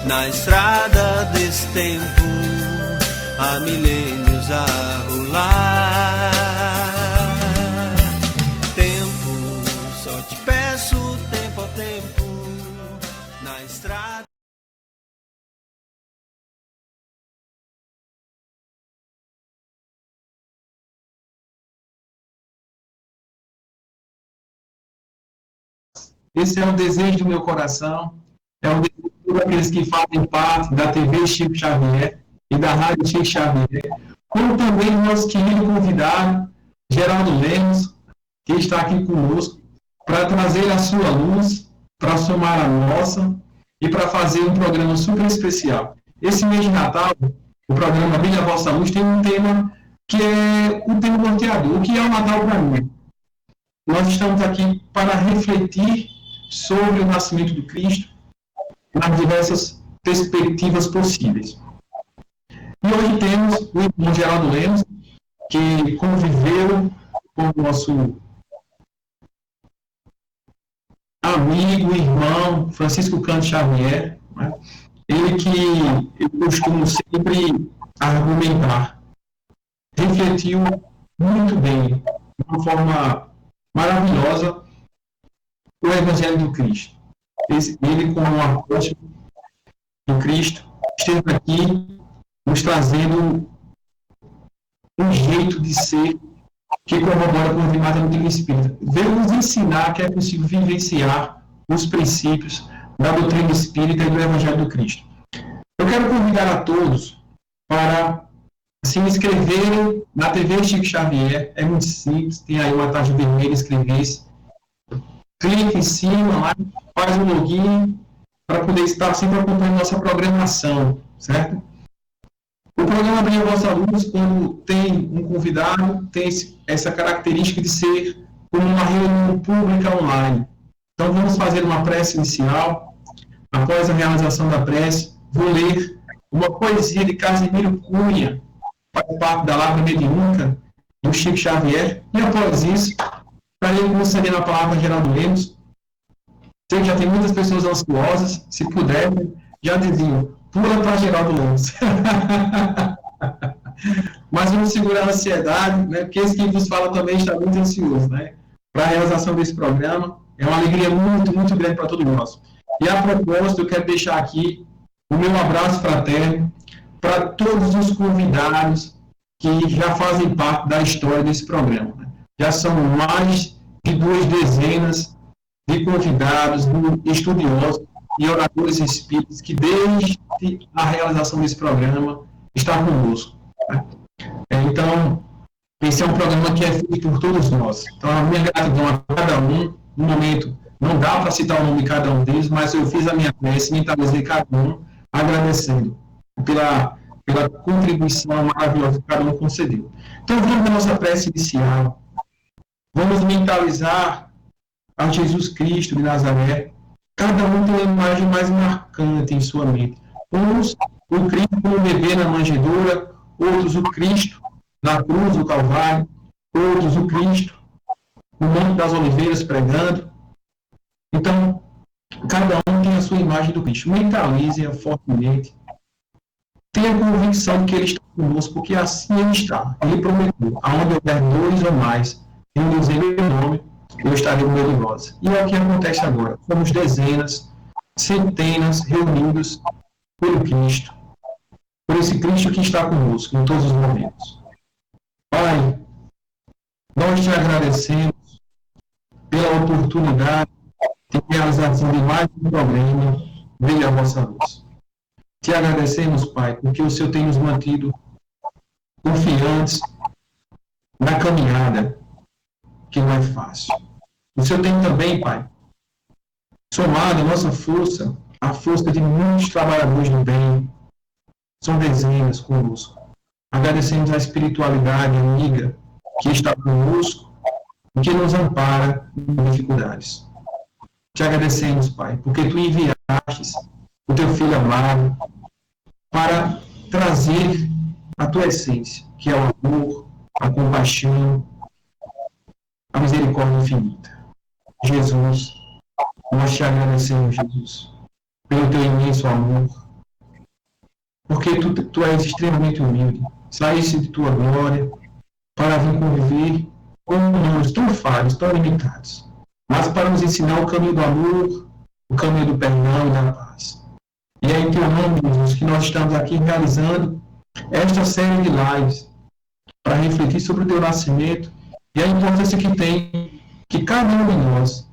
na estrada desse tempo, há milênios a rolar. Tempo, só te peço tempo ao tempo, na estrada. Esse é o desejo do meu coração, é o desejo de todos aqueles que fazem parte da TV Chico Xavier e da Rádio Chico Xavier, como também o nosso querido convidado, Geraldo Lemos, que está aqui conosco, para trazer a sua luz, para somar a nossa e para fazer um programa super especial. Esse mês de Natal, o programa Brilha a Vossa Luz tem um tema que é o tema norteador, o que é o Natal para mim. Nós estamos aqui para refletir sobre o nascimento do Cristo nas diversas perspectivas possíveis. E hoje temos o irmão Geraldo Lemos, que conviveu com o nosso amigo, irmão, Francisco Cândido Xavier, né? Ele que eu costumo sempre argumentar, refletiu muito bem, de uma forma maravilhosa, o Evangelho do Cristo. Ele, como um apóstolo do Cristo, esteve aqui nos trazendo um jeito de ser que corrobora com a primata do Livro Espírita. Veio nos ensinar que é possível vivenciar os princípios da doutrina espírita e do Evangelho do Cristo. Eu quero convidar a todos para se inscreverem na TV Chico Xavier. É muito simples, tem aí uma taxa vermelha, inscrever-se. Clique em cima lá, faz um login para poder estar sempre acompanhando nossa programação, certo? O programa Brilha a Vossa Luz, quando tem um convidado, tem essa característica de ser como uma reunião pública online. Então, vamos fazer uma prece inicial. Após a realização da prece, vou ler uma poesia de Casimiro Cunha, faz parte da Lavra Mediúnica, do Chico Xavier, e após isso, para ele conceder a palavra a Geraldo Lemos. Sei que já tem muitas pessoas ansiosas, se puderem, já diziam, pula para Geraldo Lemos. Mas vamos segurar a ansiedade, né? Porque esse que vos fala também está muito ansioso, né? Para a realização desse programa. É uma alegria muito, muito grande para todos nós. E a propósito, eu quero deixar aqui o meu abraço fraterno para todos os convidados que já fazem parte da história desse programa, né? Já são mais de 2 dezenas de convidados, de estudiosos e oradores espíritas que, desde a realização desse programa, estão conosco, né? Então, esse é um programa que é feito por todos nós. Então, a minha gratidão a cada um. No momento, não dá para citar o nome de cada um deles, mas eu fiz a minha prece, mentalizei cada um, agradecendo pela contribuição maravilhosa que cada um concedeu. Então, vamos à nossa prece inicial. Vamos mentalizar a Jesus Cristo de Nazaré. Cada um tem uma imagem mais marcante em sua mente. Uns, o Cristo como bebê na manjedoura, outros, o Cristo na cruz do Calvário, outros, o Cristo no Monte das Oliveiras pregando. Então, cada um tem a sua imagem do Cristo. Mentalize-a fortemente. Tenha a convicção de que Ele está conosco, porque assim Ele está. Ele prometeu, aonde houver 2 ou mais, em dizer o meu nome, eu estarei no meio de vós. E é o que acontece agora. Somos dezenas, centenas reunidos pelo Cristo, por esse Cristo que está conosco em todos os momentos. Pai, nós te agradecemos pela oportunidade de realização de mais um programa, Brilha a Vossa Luz. Te agradecemos, Pai, porque o Senhor tem nos mantido confiantes na caminhada, que não é fácil. O Senhor tem também, Pai, somado a nossa força, a força de muitos trabalhadores do bem, são dezenas conosco. Agradecemos a espiritualidade amiga que está conosco e que nos ampara em dificuldades. Te agradecemos, Pai, porque Tu enviastes o Teu Filho amado para trazer a Tua essência, que é o amor, a compaixão, a misericórdia infinita. Jesus, nós te agradecemos, Jesus, pelo Teu imenso amor, porque tu és extremamente humilde, saíste de tua glória para vir conviver com humanos tão falhos, tão limitados, mas para nos ensinar o caminho do amor, o caminho do perdão e da paz. E é em teu nome, Jesus, que nós estamos aqui realizando esta série de lives para refletir sobre o teu nascimento e a importância que tem que cada um de nós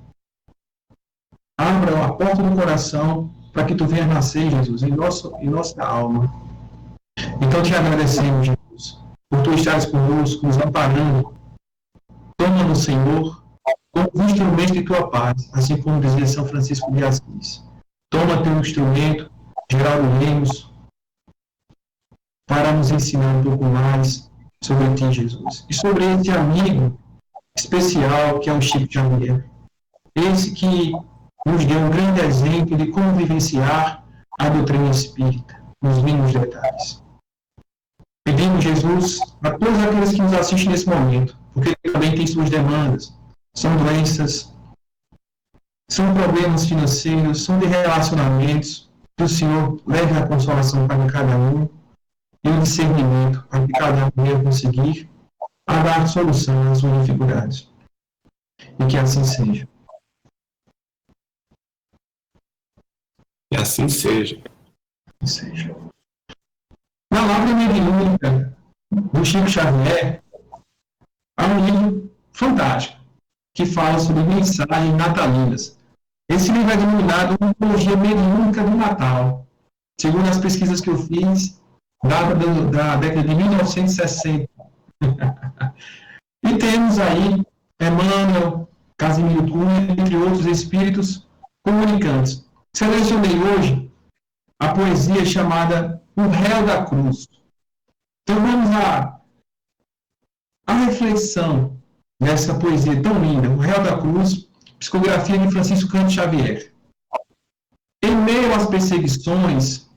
abra a porta do coração para que tu venha nascer, Jesus, em nossa alma. Então te agradecemos, Jesus, por tu estares conosco, nos amparando. Toma-nos, Senhor, como instrumento de tua paz, assim como dizia São Francisco de Assis. Toma teu instrumento, Geraldo Lemos, para nos ensinar um pouco mais sobre ti, Jesus. E sobre esse amigo especial que é o Chico Xavier. Esse que nos deu um grande exemplo de como vivenciar a doutrina espírita, nos mínimos detalhes. Pedimos, Jesus, a todos aqueles que nos assistem nesse momento, porque também tem suas demandas, são doenças, são problemas financeiros, são de relacionamentos, que o Senhor leve a consolação para cada um e o discernimento para que cada um venha conseguir a dar solução às suas dificuldades. E que assim seja. E assim seja. Seja. Na Lágrima Mediúnica do Chico Xavier, há um livro fantástico que fala sobre mensagens natalinas. Esse livro é denominado Antologia Mediúnica do Natal, segundo as pesquisas que eu fiz, data da década de 1960. E temos aí Emmanuel, Casimiro Cunha, entre outros espíritos comunicantes. Selecionei hoje a poesia chamada O Réu da Cruz. Então vamos à reflexão dessa poesia tão linda, O Réu da Cruz, psicografia de Francisco Cândido Xavier. Em meio às perseguições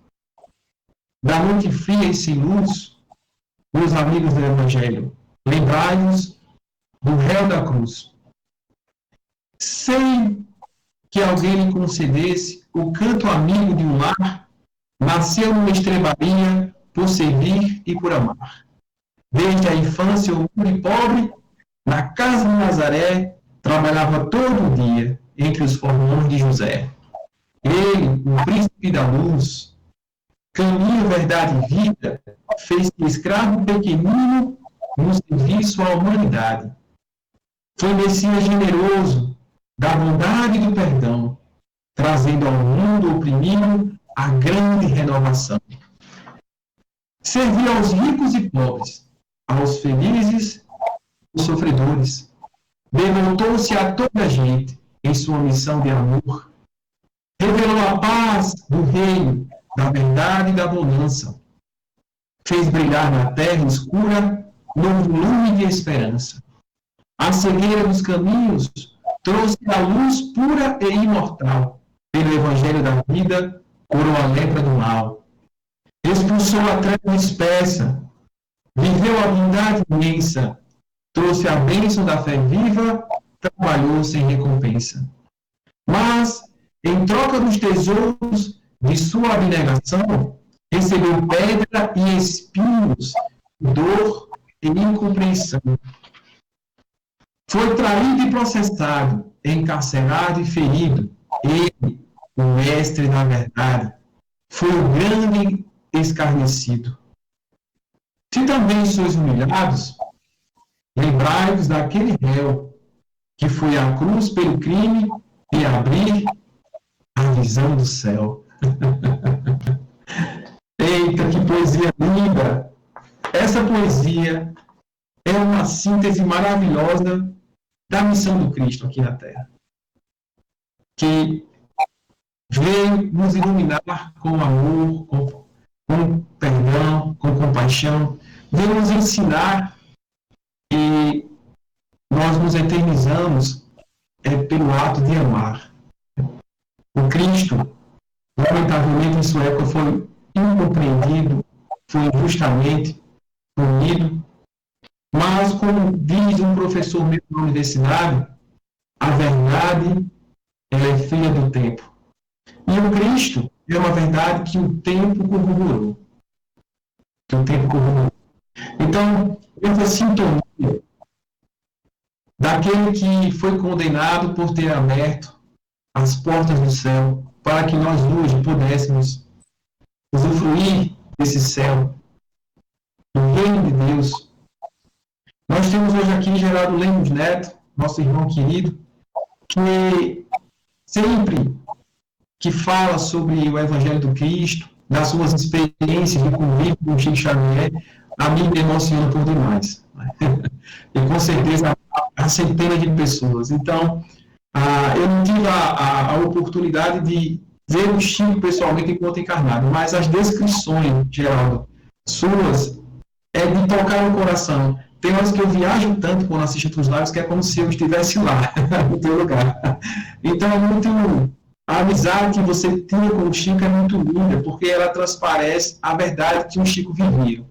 da noite fria e sem luz, meus amigos do Evangelho, lembrai-vos do Réu da Cruz. Sem que alguém lhe concedesse o canto amigo de um lar, nasceu numa estrebaria por servir e por amar. Desde a infância, humilde e pobre, na casa de Nazaré, trabalhava todo o dia entre os formões de José. Ele, o príncipe da luz, caminho, verdade e vida, fez-se escravo pequenino no serviço à humanidade. Foi Messias generoso, da bondade e do perdão, trazendo ao mundo oprimido a grande renovação. Serviu aos ricos e pobres, aos felizes e sofredores. Devotou-se a toda a gente em sua missão de amor. Revelou a paz do reino, da verdade e da bonança. Fez brilhar na terra escura novo lume de esperança. A cegueira dos caminhos trouxe a luz pura e imortal. Pelo evangelho da vida, curou a lepra do mal. Expulsou a treva espessa. Viveu a bondade imensa. Trouxe a bênção da fé viva, trabalhou sem recompensa. Mas, em troca dos tesouros de sua abnegação, recebeu pedra e espinhos, dor e incompreensão. Foi traído e processado, encarcerado e ferido. Ele, o mestre da verdade, foi o grande escarnecido. Se também sois humilhados, lembrai-vos daquele réu que foi à cruz pelo crime e abrir a visão do céu. Eita, que poesia linda! Essa poesia é uma síntese maravilhosa da missão do Cristo aqui na Terra, que veio nos iluminar com amor, com perdão, com compaixão, veio nos ensinar que nós nos eternizamos pelo ato de amar. O Cristo, lamentavelmente, em sua época foi incompreendido, foi injustamente punido, mas, como diz um professor meu na universidade, a verdade ela é filha do tempo. E o Cristo é uma verdade que o tempo corroborou. que o tempo corre. Então, essa sintonia daquele que foi condenado por ter aberto as portas do céu para que nós hoje pudéssemos usufruir desse céu, do reino de Deus. Nós temos hoje aqui Geraldo Lemos Neto, nosso irmão querido, que sempre que fala sobre o Evangelho do Cristo, das suas experiências de convívio com Chico Xavier, a mim me emociona por demais. E com certeza a centenas de pessoas. Então, eu não tive a oportunidade de ver o Chico pessoalmente enquanto encarnado, mas as descrições, Geraldo, suas, é de tocar no coração. Tem horas que eu viajo tanto quando assisto outros lives que é como se eu estivesse lá, no teu lugar. Então, a amizade que você tinha com o Chico é muito linda, porque ela transparece a verdade que o Chico vivia.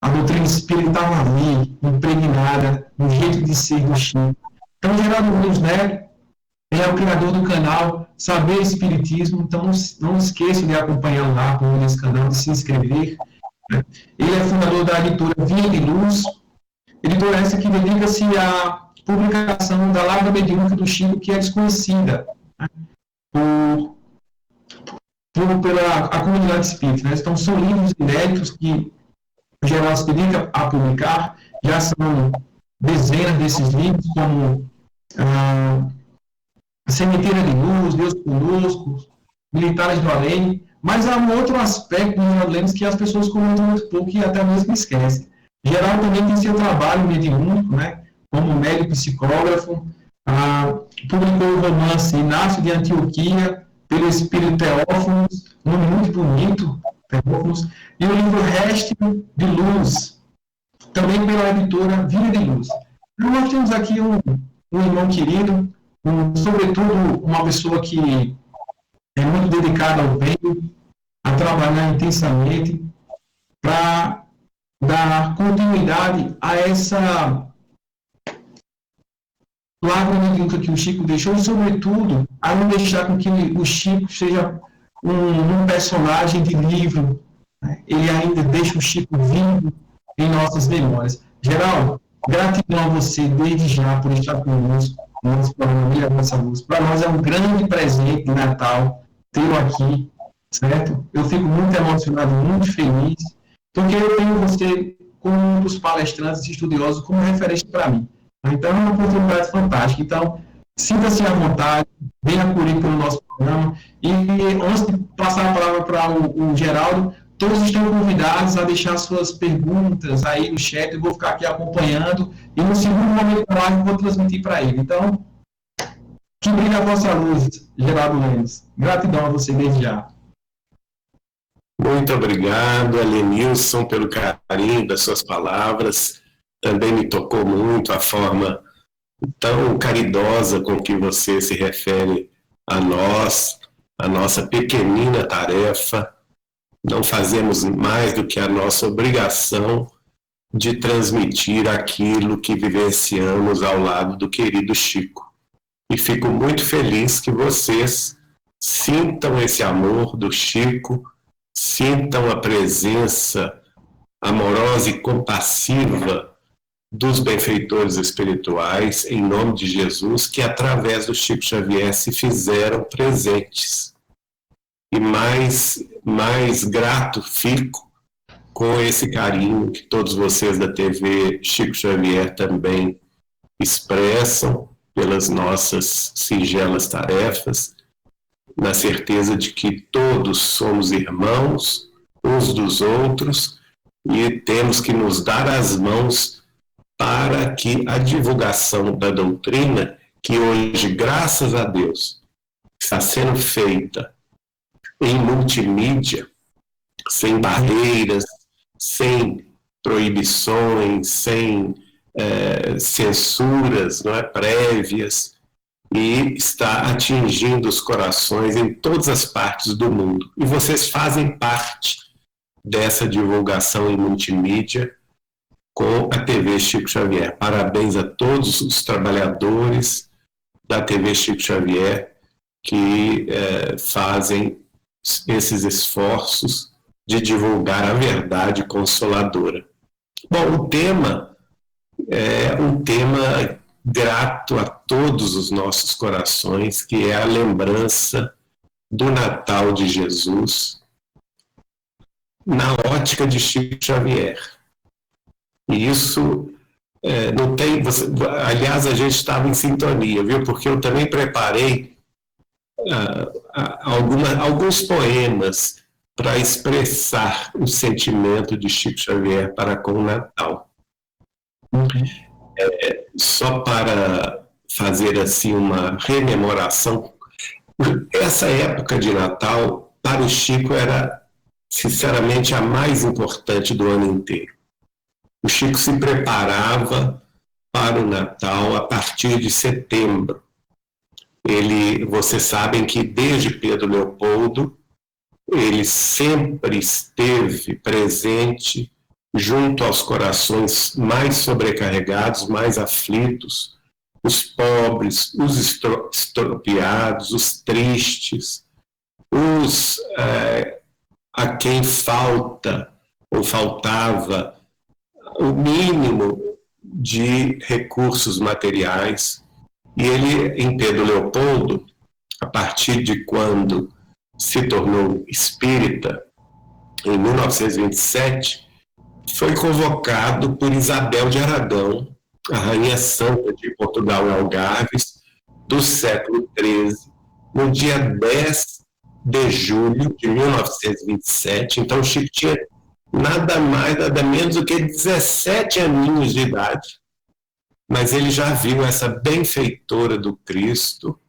A doutrina espírita estava ali, impregnada no jeito de ser do Chico. Então, Geraldo Lemos Neto é o criador do canal Saber Espiritismo, então não esqueça de acompanhar lá por esse canal, de se inscrever. Ele é fundador da editora Via de Luz, editora essa que dedica-se à publicação da Lavra Mediúnica do Chico, que é desconhecida pela comunidade espírita. Né? Então, são livros inéditos que o Geraldo se dedica a publicar, já são dezenas desses livros, como Sementeira de Luz, Deus Conosco, Militares do Além, mas há um outro aspecto do Geraldo Lemos que as pessoas comentam muito pouco e até mesmo esquecem. Geraldo também tem seu trabalho mediúnico, né, como médico psicógrafo, publicou o romance Inácio de Antioquia, pelo Espírito Teófanos, nome muito bonito, Teófanos, e o livro Resto de Luz, também pela editora Via de Luz. Então, nós temos aqui um irmão querido, sobretudo uma pessoa que é muito dedicada ao bem, a trabalhar intensamente para dar continuidade a essa palavra mediúnica que o Chico deixou e, sobretudo, a não deixar com que o Chico seja um personagem de livro. Né? Ele ainda deixa o Chico vivo em nossas memórias. Geraldo, gratidão a você desde já por estar conosco no nosso programa Milha Nossa Luz. Para nós é um grande presente de Natal tê-lo aqui, certo? Eu fico muito emocionado, muito feliz, porque eu tenho você como um dos palestrantes estudiosos como referência para mim. Então, é uma oportunidade fantástica. Então, sinta-se à vontade, venha acolhido pelo nosso programa. E antes de passar a palavra para o Geraldo, todos estão convidados a deixar suas perguntas aí no chat. Eu vou ficar aqui acompanhando. E no segundo momento da live, eu vou transmitir para ele. Então, que brilhe a vossa luz, Geraldo Lemos. Gratidão a você desde já. Muito obrigado, Alenilson, pelo carinho das suas palavras. Também me tocou muito a forma tão caridosa com que você se refere a nós, a nossa pequenina tarefa. Não fazemos mais do que a nossa obrigação de transmitir aquilo que vivenciamos ao lado do querido Chico. E fico muito feliz que vocês sintam esse amor do Chico, sintam a presença amorosa e compassiva dos benfeitores espirituais, em nome de Jesus, que através do Chico Xavier se fizeram presentes. E mais grato fico com esse carinho que todos vocês da TV Chico Xavier também expressam pelas nossas singelas tarefas, na certeza de que todos somos irmãos uns dos outros e temos que nos dar as mãos para que a divulgação da doutrina, que hoje, graças a Deus, está sendo feita em multimídia, sem barreiras, sem proibições, sem censuras, não é, prévias, e está atingindo os corações em todas as partes do mundo. E vocês fazem parte dessa divulgação em multimídia com a TV Chico Xavier. Parabéns a todos os trabalhadores da TV Chico Xavier que fazem esses esforços de divulgar a verdade consoladora. Bom, o tema é um tema grato a todos os nossos corações, que é a lembrança do Natal de Jesus na ótica de Chico Xavier. E isso não tem... aliás, a gente estava em sintonia, viu? Porque eu também preparei alguns poemas para expressar o sentimento de Chico Xavier para com o Natal. Só para fazer assim uma rememoração, essa época de Natal, para o Chico, era, sinceramente, a mais importante do ano inteiro. O Chico se preparava para o Natal a partir de setembro. Vocês sabem que desde Pedro Leopoldo, ele sempre esteve presente junto aos corações mais sobrecarregados, mais aflitos, os pobres, os estropiados, os tristes, a quem falta ou faltava o mínimo de recursos materiais. E ele, em Pedro Leopoldo, a partir de quando se tornou espírita, em 1927, foi convocado por Isabel de Aragão, a rainha santa de Portugal e Algarves, do século XIII, no dia 10 de julho de 1927. Então, o Chico tinha nada mais, nada menos do que 17 aninhos de idade, mas ele já viu essa benfeitora do Cristo,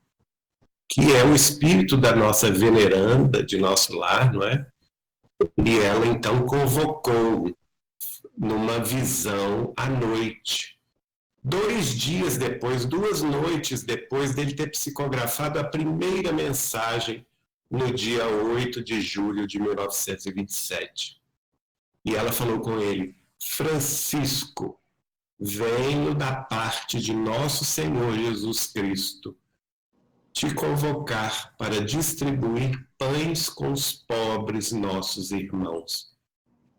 que é o espírito da nossa veneranda, de nosso lar, não é? E ela, então, convocou numa visão à noite. 2 dias depois, 2 noites depois dele ter psicografado a primeira mensagem no dia 8 de julho de 1927. E ela falou com ele: Francisco, venho da parte de nosso Senhor Jesus Cristo te convocar para distribuir pães com os pobres nossos irmãos.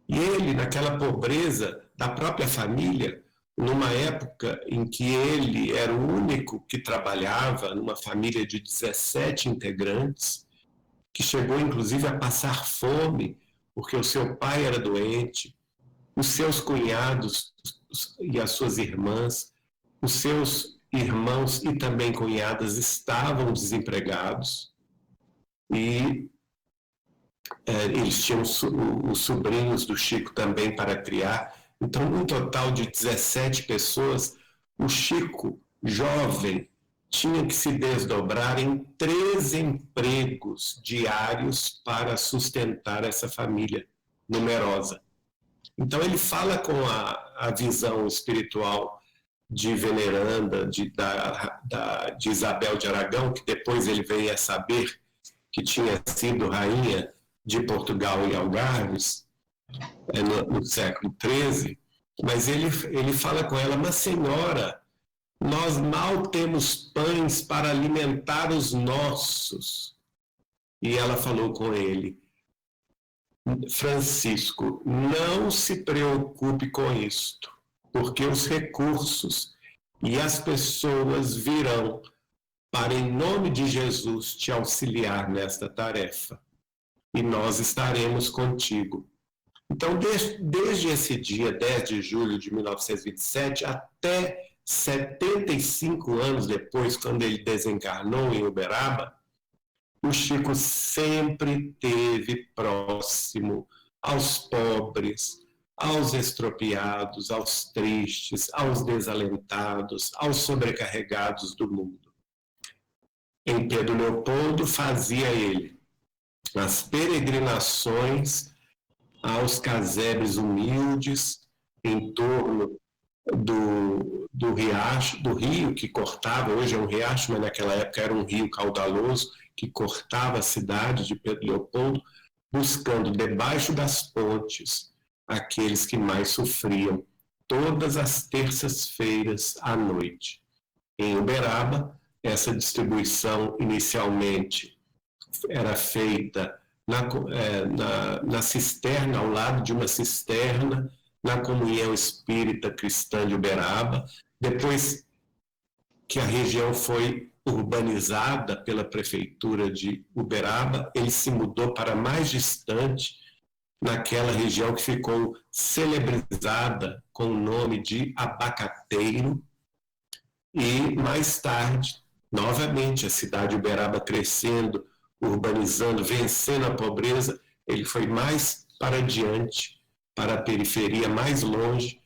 E ele, naquela pobreza da própria família, numa época em que ele era o único que trabalhava, numa família de 17 integrantes, que chegou inclusive a passar fome, porque o seu pai era doente, os seus cunhados e as suas irmãs, os seus irmãos e também cunhadas estavam desempregados, e eles tinham os sobrinhos do Chico também para criar. Então, um total de 17 pessoas, o Chico, jovem, tinha que se desdobrar em 3 empregos diários para sustentar essa família numerosa. Então, ele fala com a visão espiritual de veneranda, de Isabel de Aragão, que depois ele veio a saber que tinha sido rainha de Portugal e Algarves, no século XIII, mas ele fala com ela: mas senhora, nós mal temos pães para alimentar os nossos. E ela falou com ele: Francisco, não se preocupe com isto, porque os recursos e as pessoas virão para, em nome de Jesus, te auxiliar nesta tarefa. E nós estaremos contigo. Então, desde esse dia, 10 de julho de 1927, até 75 anos depois, quando ele desencarnou em Uberaba, o Chico sempre esteve próximo aos pobres, aos estropiados, aos tristes, aos desalentados, aos sobrecarregados do mundo. Em Pedro Leopoldo, fazia ele as peregrinações aos casebres humildes em torno do riacho, do rio que cortava, hoje é um riacho, mas naquela época era um rio caudaloso, que cortava a cidade de Pedro Leopoldo, buscando debaixo das pontes aqueles que mais sofriam, todas as terças-feiras à noite. Em Uberaba, essa distribuição inicialmente era feita na cisterna, ao lado de uma cisterna, na comunhão espírita cristã de Uberaba. Depois que a região foi urbanizada pela prefeitura de Uberaba, ele se mudou para mais distante, naquela região que ficou celebrizada com o nome de Abacateiro, e mais tarde, novamente, a cidade de Uberaba crescendo, urbanizando, vencendo a pobreza, ele foi mais para diante, para a periferia, mais longe,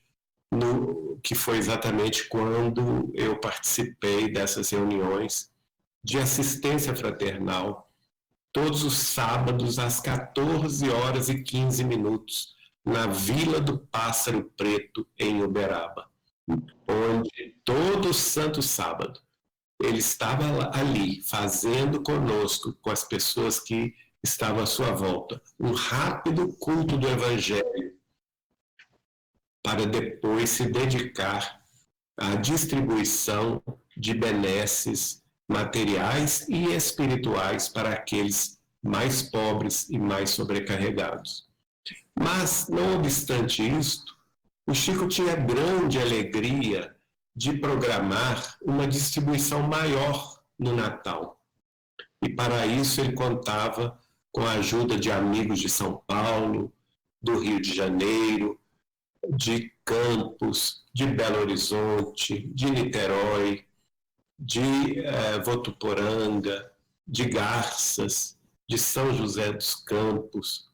que foi exatamente quando eu participei dessas reuniões de assistência fraternal, todos os sábados às 14h15, na Vila do Pássaro Preto, em Uberaba, onde todo santo sábado ele estava ali, fazendo conosco, com as pessoas que estavam à sua volta, um rápido culto do Evangelho, para depois se dedicar à distribuição de benesses materiais e espirituais para aqueles mais pobres e mais sobrecarregados. Mas, não obstante isto, o Chico tinha grande alegria de programar uma distribuição maior no Natal. E para isso ele contava com a ajuda de amigos de São Paulo, do Rio de Janeiro, de Campos, de Belo Horizonte, de Niterói, de Votuporanga, de Garças, de São José dos Campos,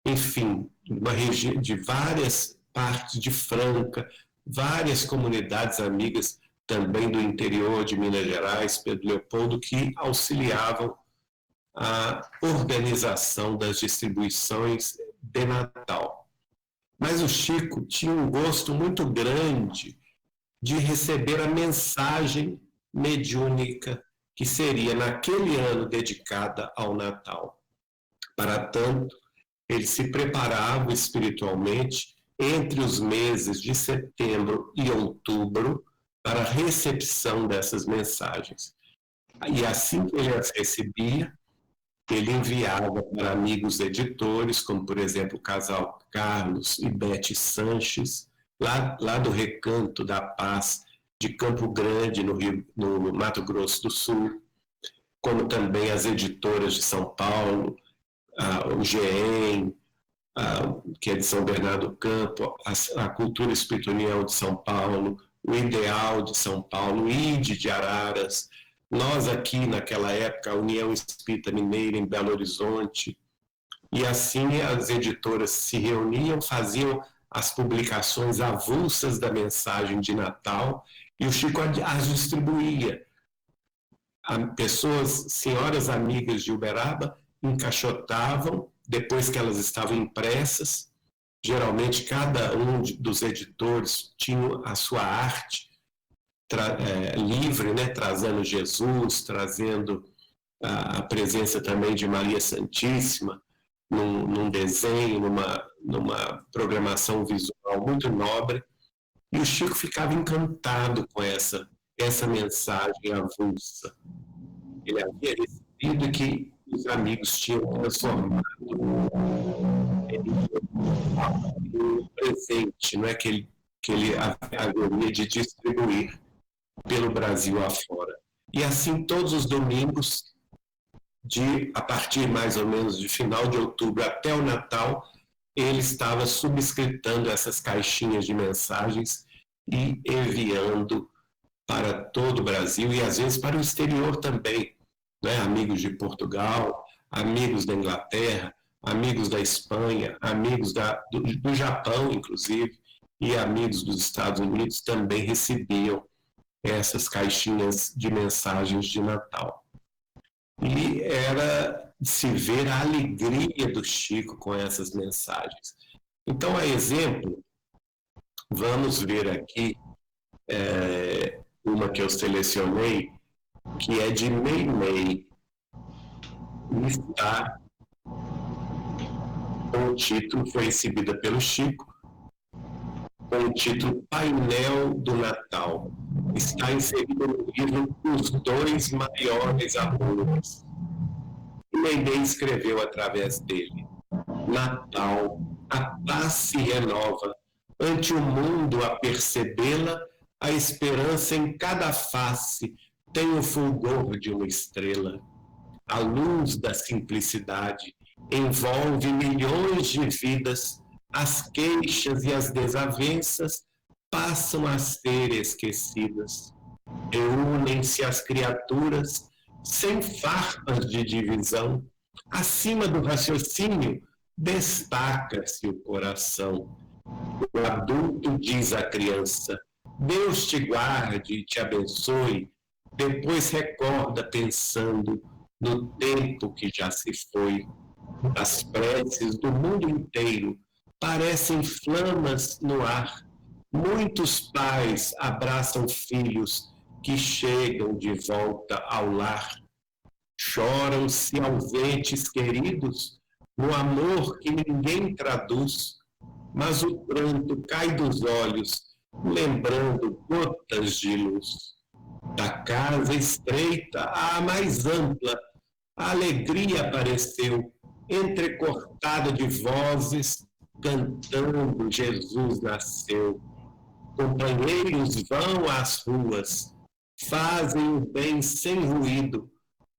enfim, uma região de várias partes de Franca, várias comunidades amigas também do interior de Minas Gerais, Pedro Leopoldo, que auxiliavam a organização das distribuições de Natal. Mas o Chico tinha um gosto muito grande de receber a mensagem mediúnica que seria naquele ano dedicada ao Natal. Para tanto, ele se preparava espiritualmente entre os meses de setembro e outubro para a recepção dessas mensagens. E assim que ele as recebia, ele enviava para amigos editores, como por exemplo o casal Carlos e Bete Sanches, lá do Recanto da Paz, de Campo Grande, no Mato Grosso do Sul, como também as editoras de São Paulo, o GEM, que é de São Bernardo do Campo, a Cultura Espírita União de São Paulo, o Ideal de São Paulo, o IDE de Araras, nós aqui naquela época, a União Espírita Mineira em Belo Horizonte, e assim as editoras se reuniam, faziam as publicações avulsas da mensagem de Natal, e o Chico as distribuía. Pessoas, senhoras amigas de Uberaba, encaixotavam, depois que elas estavam impressas, geralmente cada um dos editores tinha a sua arte livre, né, trazendo Jesus, trazendo a presença também de Maria Santíssima, num desenho, numa programação visual muito nobre, e o Chico ficava encantado com essa mensagem avulsa. Ele havia recebido que os amigos tinham transformado em um presente, não é que ele haveria de distribuir pelo Brasil afora. E assim, todos os domingos, a partir mais ou menos de final de outubro até o Natal, ele estava subscritando essas caixinhas de mensagens e enviando para todo o Brasil e às vezes para o exterior também, né? Amigos de Portugal, amigos da Inglaterra, amigos da Espanha, amigos do Japão, inclusive, e amigos dos Estados Unidos também recebiam essas caixinhas de mensagens de Natal. E era de se ver a alegria do Chico com essas mensagens. Então, a exemplo, vamos ver aqui uma que eu selecionei, que é de Meimei, e está com o título, foi recebida pelo Chico, com o título Painel do Natal. Está inserido no livro Os Dois Maiores Amores. Meimei escreveu através dele. Natal, a paz se renova, ante o mundo a percebê-la, a esperança em cada face tem o fulgor de uma estrela. A luz da simplicidade envolve milhões de vidas, as queixas e as desavenças passam a ser esquecidas. Reúnem-se as criaturas sem farpas de divisão, acima do raciocínio destaca-se o coração. O adulto diz à criança: Deus te guarde e te abençoe. Depois recorda pensando no tempo que já se foi. As preces do mundo inteiro parecem flamas no ar. Muitos pais abraçam filhos que chegam de volta ao lar. Choram-se ausentes queridos no amor que ninguém traduz, mas o pranto cai dos olhos, lembrando gotas de luz. Da casa estreita à mais ampla, a alegria apareceu, entrecortada de vozes, cantando Jesus nasceu. Companheiros vão às ruas, fazem o bem sem ruído,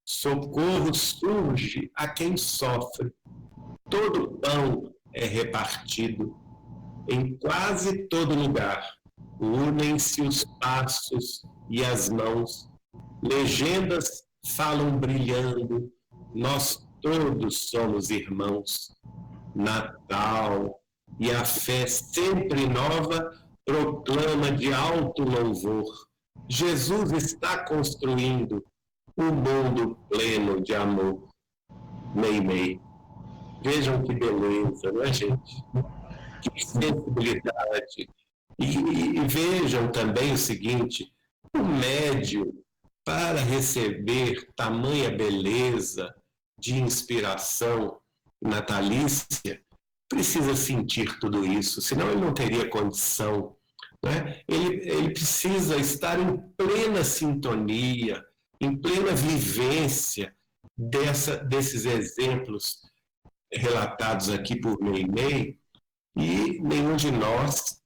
socorro surge a quem sofre, todo pão é repartido. Em quase todo lugar, unem-se os passos e as mãos, legendas falam brilhando, nós todos somos irmãos. Natal, e a fé sempre nova proclama de alto louvor: Jesus está construindo um mundo pleno de amor. Meimei. Vejam que beleza, não é, gente? Que sensibilidade. E vejam também o seguinte: o médium, para receber tamanha beleza de inspiração natalícia, precisa sentir tudo isso, senão ele não teria condição. Né? Ele precisa estar em plena sintonia, em plena vivência desses exemplos relatados aqui por Meimei, e nenhum de nós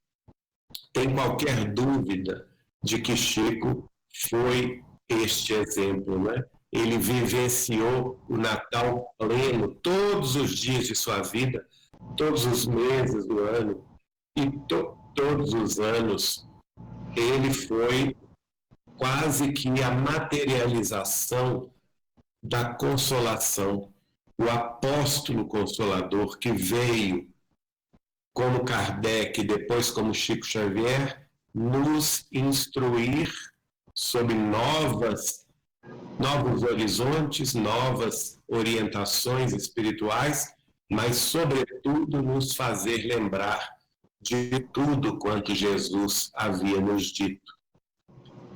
tem qualquer dúvida de que Chico foi este exemplo, né? Ele vivenciou o Natal pleno todos os dias de sua vida, todos os meses do ano, e todos os anos ele foi quase que a materialização da consolação, o apóstolo consolador que veio, como Kardec, depois como Chico Xavier, nos instruir sobre novos horizontes, novas orientações espirituais, mas, sobretudo, nos fazer lembrar de tudo quanto Jesus havia nos dito.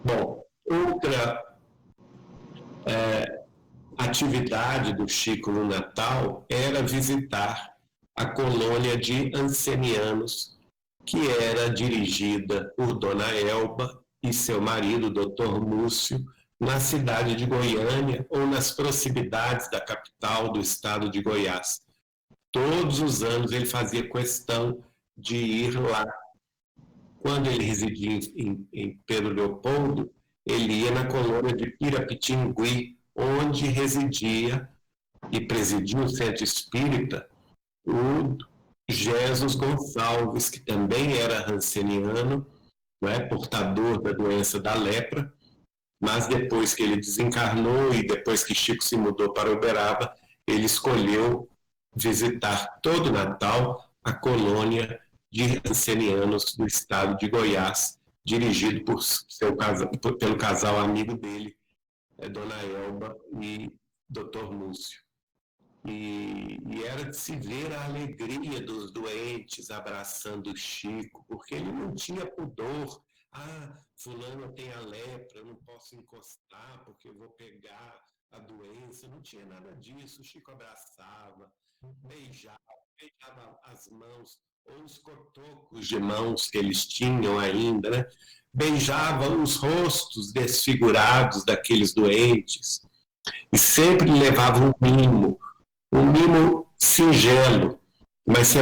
Bom, outra atividade do Chico no Natal era visitar a colônia de ancenianos, que era dirigida por Dona Elba e seu marido, Dr. Múcio, na cidade de Goiânia ou nas proximidades da capital do estado de Goiás. Todos os anos ele fazia questão de ir lá. Quando ele residia em Pedro Leopoldo, ele ia na colônia de Pirapitingui, onde residia e presidia o Centro Espírita o Jesus Gonçalves, que também era ranceniano, portador da doença da lepra, mas depois que ele desencarnou e depois que Chico se mudou para Uberaba, ele escolheu visitar todo Natal a colônia de ancenianos do estado de Goiás, dirigido pelo casal amigo dele, Dona Elba e Dr. Múcio. E era de se ver a alegria dos doentes abraçando o Chico, porque ele não tinha pudor. Fulano tem a lepra, eu não posso encostar porque eu vou pegar a doença. Não tinha nada disso. O Chico abraçava, beijava as mãos, ou os cotocos de mãos que eles tinham ainda, né? Beijava os rostos desfigurados daqueles doentes. e sempre levava um mimo singelo, mas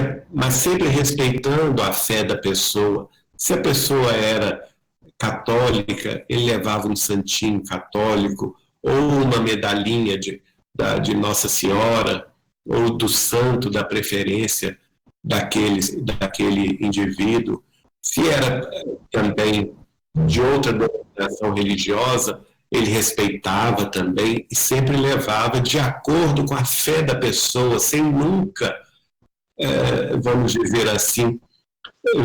sempre respeitando a fé da pessoa. Se a pessoa era católica, ele levava um santinho católico, ou uma medalhinha de Nossa Senhora, ou do santo da preferência daquele indivíduo. Se era também de outra denominação religiosa, ele respeitava também e sempre levava de acordo com a fé da pessoa, sem nunca, vamos dizer assim,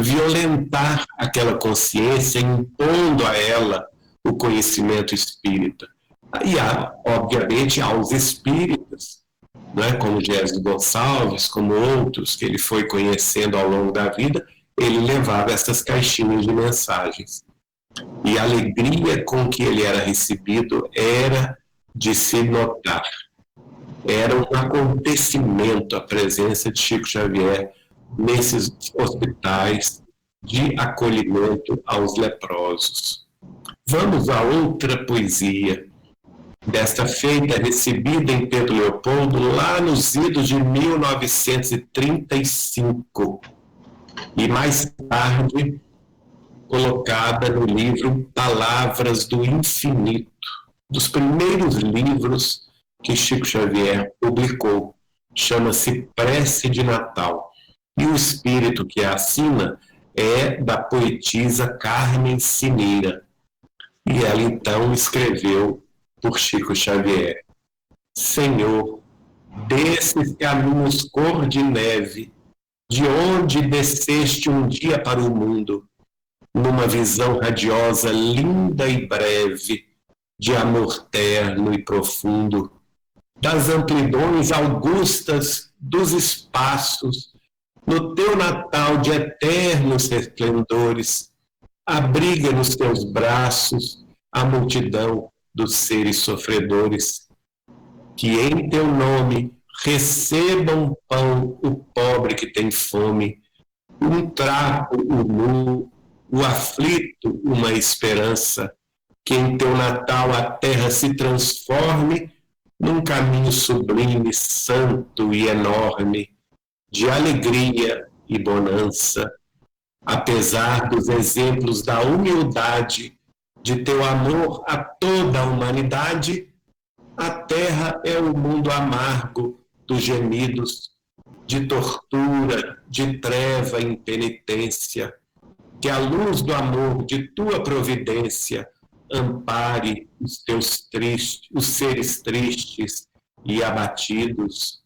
violentar aquela consciência, impondo a ela o conhecimento espírita. E, obviamente, aos espíritas, né, como Jesus Gonçalves, como outros que ele foi conhecendo ao longo da vida, ele levava essas caixinhas de mensagens. E a alegria com que ele era recebido era de se notar. Era um acontecimento a presença de Chico Xavier nesses hospitais de acolhimento aos leprosos. Vamos a outra poesia, desta feita recebida em Pedro Leopoldo lá nos idos de 1935 e mais tarde colocada no livro Palavras do Infinito, dos primeiros livros que Chico Xavier publicou. Chama-se Prece de Natal. E o espírito que a assina é da poetisa Carmen Cineira. E ela então escreveu por Chico Xavier: Senhor, desses caminhos cor de neve, de onde desceste um dia para o mundo, numa visão radiosa, linda e breve, de amor terno e profundo, das amplidões augustas dos espaços, no teu Natal de eternos resplendores, abriga nos teus braços a multidão dos seres sofredores, que em teu nome recebam pão o pobre que tem fome, um trapo o nu, o aflito uma esperança, que em teu Natal a terra se transforme num caminho sublime, santo e enorme, de alegria e bonança, apesar dos exemplos da humildade, de teu amor a toda a humanidade, a terra é o mundo amargo dos gemidos, de tortura, de treva e impenitência, que a luz do amor de tua providência ampare os seres tristes e abatidos,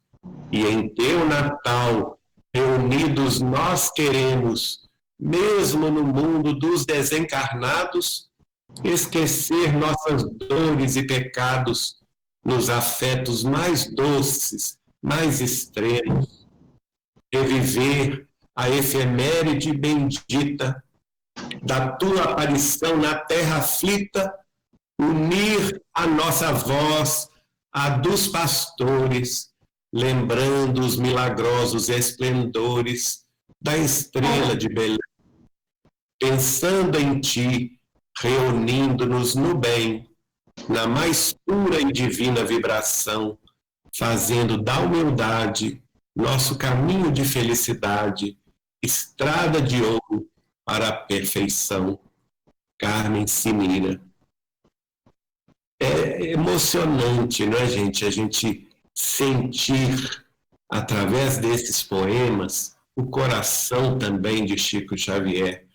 e em teu Natal, reunidos nós queremos, mesmo no mundo dos desencarnados, esquecer nossas dores e pecados nos afetos mais doces, mais extremos, reviver a efeméride bendita da tua aparição na terra aflita, unir a nossa voz à dos pastores, lembrando os milagrosos esplendores da estrela de Belém, pensando em ti, reunindo-nos no bem, na mais pura e divina vibração, fazendo da humildade nosso caminho de felicidade, estrada de ouro para a perfeição. Carmen Cineira. É emocionante, não é, gente? A gente sentir, através desses poemas, o coração também de Chico Xavier.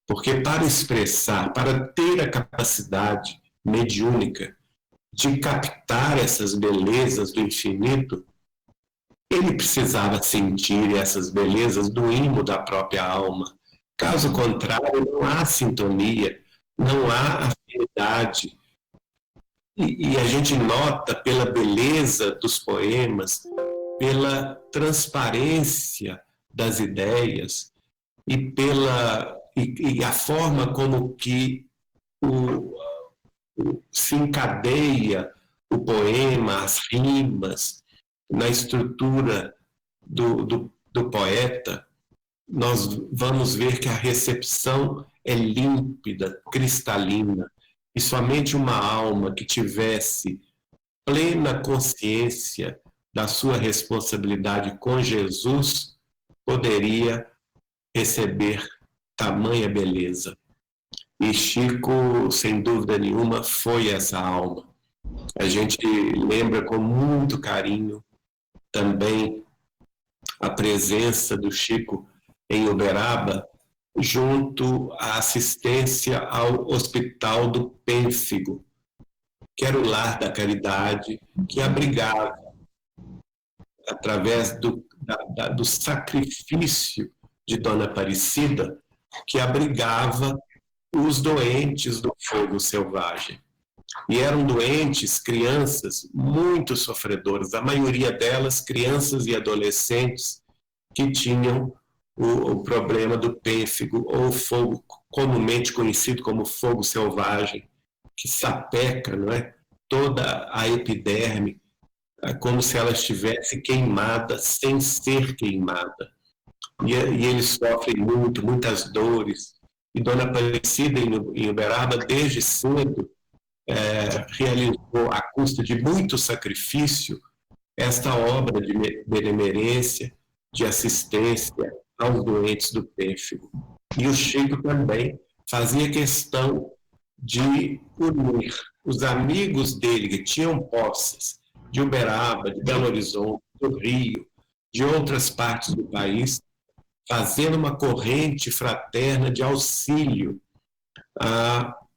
Porque para expressar, para ter a capacidade mediúnica de captar essas belezas do infinito, ele precisava sentir essas belezas do imo da própria alma. Caso contrário, não há sintonia, não há afinidade. E a gente nota pela beleza dos poemas, pela transparência das ideias e a forma como que se encadeia o poema, as rimas, na estrutura do poeta, nós vamos ver que a recepção é límpida, cristalina, e somente uma alma que tivesse plena consciência da sua responsabilidade com Jesus, poderia receber tamanha beleza. E Chico, sem dúvida nenhuma, foi essa alma. A gente lembra com muito carinho também a presença do Chico em Uberaba, junto à assistência ao Hospital do Pênfigo, que era o lar da caridade, que abrigava, através do sacrifício de Dona Aparecida, que abrigava os doentes do fogo selvagem. E eram doentes, crianças muito sofredoras, a maioria delas crianças e adolescentes que tinham o problema do pênfigo, ou fogo comumente conhecido como fogo selvagem, que sapeca, não é, toda a epiderme, como se ela estivesse queimada sem ser queimada. E eles sofrem muito, muitas dores. E Dona Aparecida, em Uberaba, desde cedo, realizou, à custa de muito sacrifício, esta obra de benemerência, de assistência aos doentes do pênfigo. E o Chico também fazia questão de unir os amigos dele, que tinham posses de Uberaba, de Belo Horizonte, do Rio, de outras partes do país, fazendo uma corrente fraterna de auxílio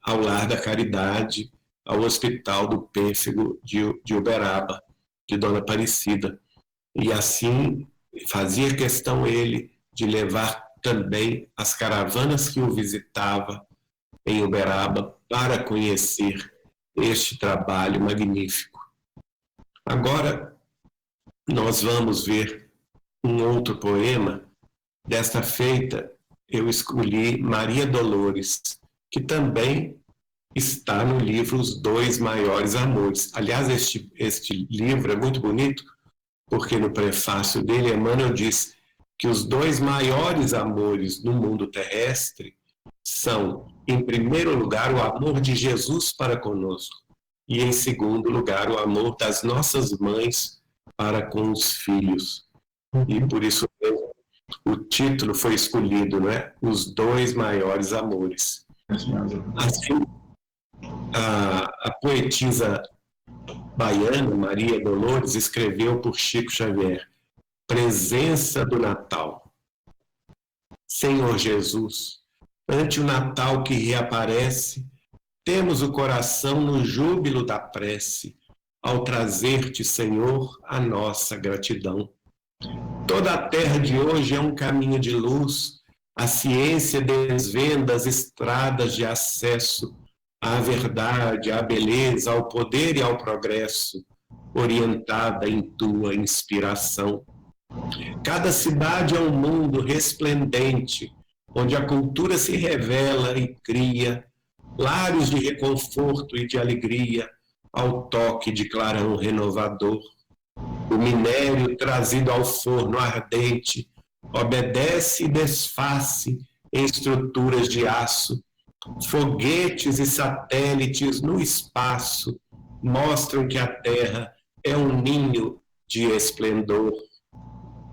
ao Lar da Caridade, ao Hospital do Pênfigo de Uberaba, de Dona Aparecida. E assim fazia questão ele de levar também as caravanas que o visitava em Uberaba para conhecer este trabalho magnífico. Agora nós vamos ver um outro poema. Desta feita eu escolhi Maria Dolores, que também está no livro Os Dois Maiores Amores. Aliás, este livro é muito bonito, porque no prefácio dele, Emmanuel diz que os dois maiores amores no mundo terrestre são, em primeiro lugar, o amor de Jesus para conosco, e em segundo lugar, o amor das nossas mães para com os filhos. E por isso mesmo, o título foi escolhido, não é? Os Dois Maiores Amores. Assim, a poetisa baiana, Maria Dolores, escreveu por Chico Xavier: Presença do Natal. Senhor Jesus, ante o Natal que reaparece, temos o coração no júbilo da prece, ao trazer-te, Senhor, a nossa gratidão. Toda a terra de hoje é um caminho de luz, a ciência desvenda as estradas de acesso à verdade, à beleza, ao poder e ao progresso, orientada em tua inspiração. Cada cidade é um mundo resplendente, onde a cultura se revela e cria lares de reconforto e de alegria ao toque de clarão renovador. O minério trazido ao forno ardente obedece e desfaz-se em estruturas de aço. Foguetes e satélites no espaço mostram que a Terra é um ninho de esplendor.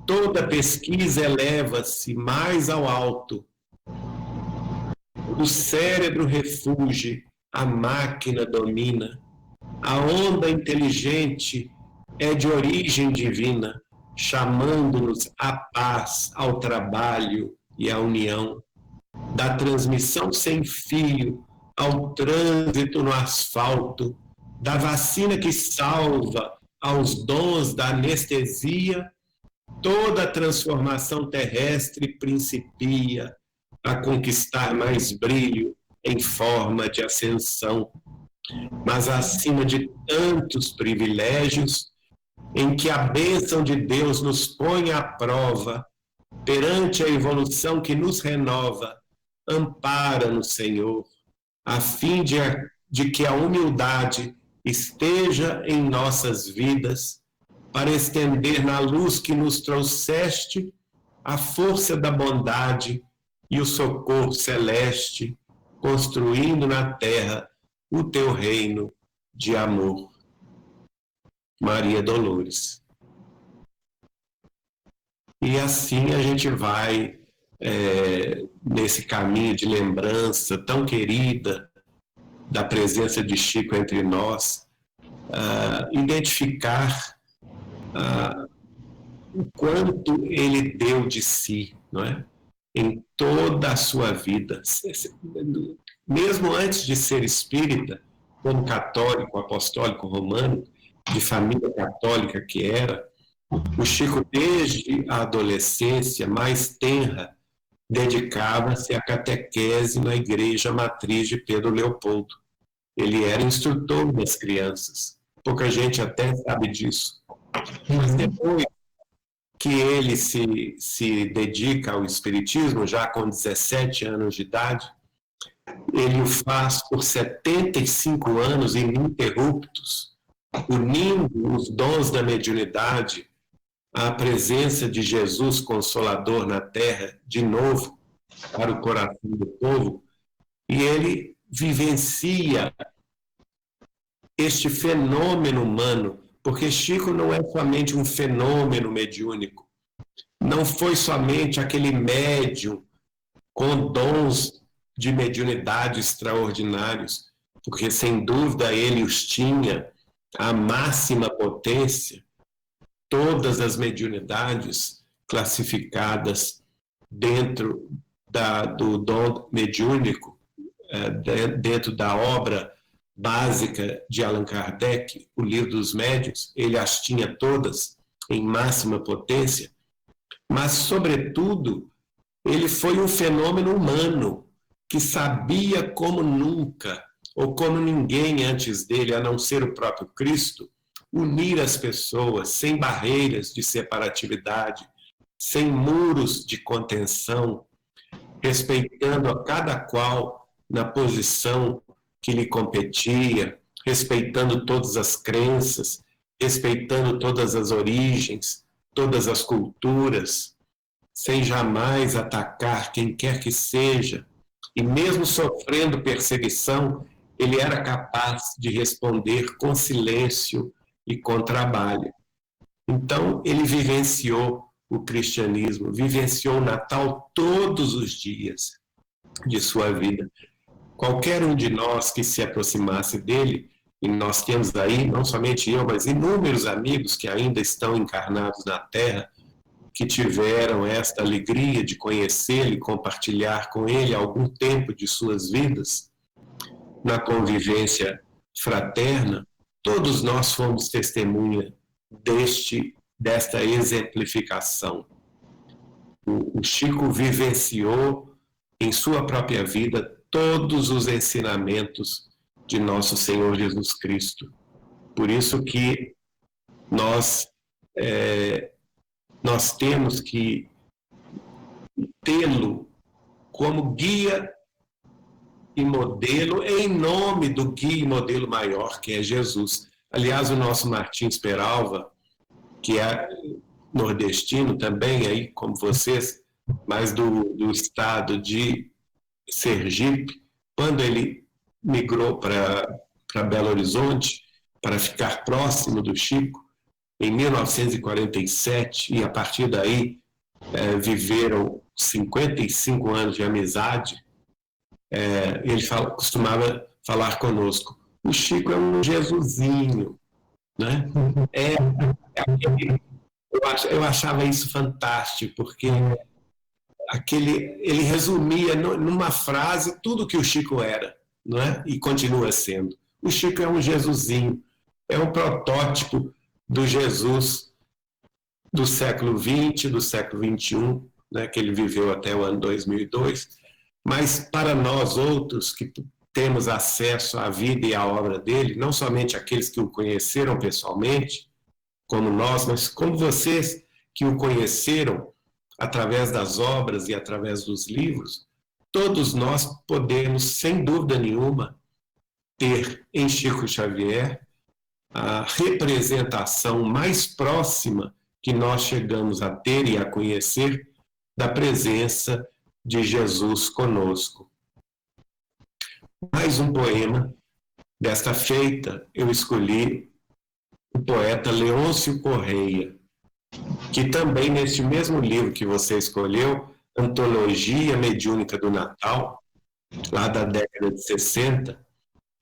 Toda pesquisa eleva-se mais ao alto. O cérebro refuge, a máquina domina. A onda inteligente é de origem divina, chamando-nos à paz, ao trabalho e à união. Da transmissão sem fio ao trânsito no asfalto, da vacina que salva aos dons da anestesia, toda a transformação terrestre principia a conquistar mais brilho em forma de ascensão. Mas acima de tantos privilégios, em que a bênção de Deus nos põe à prova, perante a evolução que nos renova, ampara-nos, Senhor, a fim de que a humildade esteja em nossas vidas, para estender na luz que nos trouxeste a força da bondade e o socorro celeste, construindo na terra o teu reino de amor. Maria Dolores. E assim a gente vai nesse caminho de lembrança tão querida da presença de Chico entre nós, identificar o quanto ele deu de si, não é? Em toda a sua vida. Mesmo antes de ser espírita, como católico, apostólico romano, de família católica que era, o Chico, desde a adolescência mais tenra, dedicava-se à catequese na igreja matriz de Pedro Leopoldo. Ele era instrutor das crianças. Pouca gente até sabe disso. Mas depois que ele se dedica ao espiritismo, já com 17 anos de idade, ele o faz por 75 anos ininterruptos, unindo os dons da mediunidade à presença de Jesus Consolador na Terra, de novo, para o coração do povo, e ele vivencia este fenômeno humano, porque Chico não é somente um fenômeno mediúnico, não foi somente aquele médium com dons de mediunidade extraordinários, porque sem dúvida ele os tinha, a máxima potência, todas as mediunidades classificadas dentro do dom mediúnico, dentro da obra básica de Allan Kardec, o Livro dos Médiuns, ele as tinha todas em máxima potência, mas, sobretudo, ele foi um fenômeno humano que sabia como nunca, ou como ninguém antes dele, a não ser o próprio Cristo, unir as pessoas sem barreiras de separatividade, sem muros de contenção, respeitando a cada qual na posição que lhe competia, respeitando todas as crenças, respeitando todas as origens, todas as culturas, sem jamais atacar quem quer que seja, e mesmo sofrendo perseguição, ele era capaz de responder com silêncio e com trabalho. Então, ele vivenciou o cristianismo, vivenciou o Natal todos os dias de sua vida. Qualquer um de nós que se aproximasse dele, e nós temos aí, não somente eu, mas inúmeros amigos que ainda estão encarnados na Terra, que tiveram esta alegria de conhecê-lo e compartilhar com ele algum tempo de suas vidas, na convivência fraterna, todos nós fomos testemunha desta exemplificação. O Chico vivenciou em sua própria vida todos os ensinamentos de nosso Senhor Jesus Cristo. Por isso que nós temos que tê-lo como guia e modelo, em nome do guia e modelo maior, que é Jesus. Aliás, o nosso Martins Peralva, que é nordestino também, aí, como vocês, mas do estado de Sergipe, quando ele migrou para Belo Horizonte, para ficar próximo do Chico, em 1947, e a partir daí viveram 55 anos de amizade, ele costumava falar conosco, o Chico é um Jesusinho, né? Eu achava isso fantástico, porque ele resumia numa frase tudo que o Chico era, não é? E continua sendo. O Chico é um Jesusinho, é um protótipo do Jesus do século XX, do século XXI, né, que ele viveu até o ano 2002, mas para nós outros que temos acesso à vida e à obra dele, não somente aqueles que o conheceram pessoalmente, como nós, mas como vocês que o conheceram através das obras e através dos livros, todos nós podemos, sem dúvida nenhuma, ter em Chico Xavier a representação mais próxima que nós chegamos a ter e a conhecer da presença de Jesus conosco. Mais um poema. Desta feita, eu escolhi o poeta Leôncio Correia, que também neste mesmo livro que você escolheu, Antologia Mediúnica do Natal, lá da década de 60,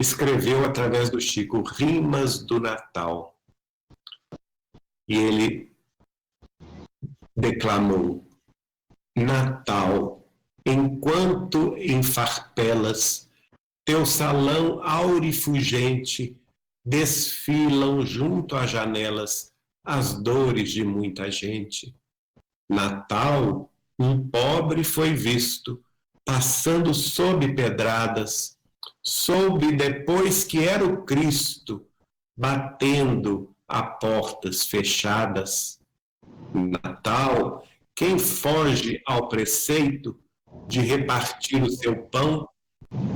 escreveu através do Chico Rimas do Natal. E ele declamou: Natal, enquanto em farpelas teu salão aurifugente desfilam junto às janelas as dores de muita gente. Natal, um pobre foi visto passando sob pedradas, soube depois que era o Cristo batendo a portas fechadas. Natal, quem foge ao preceito de repartir o seu pão,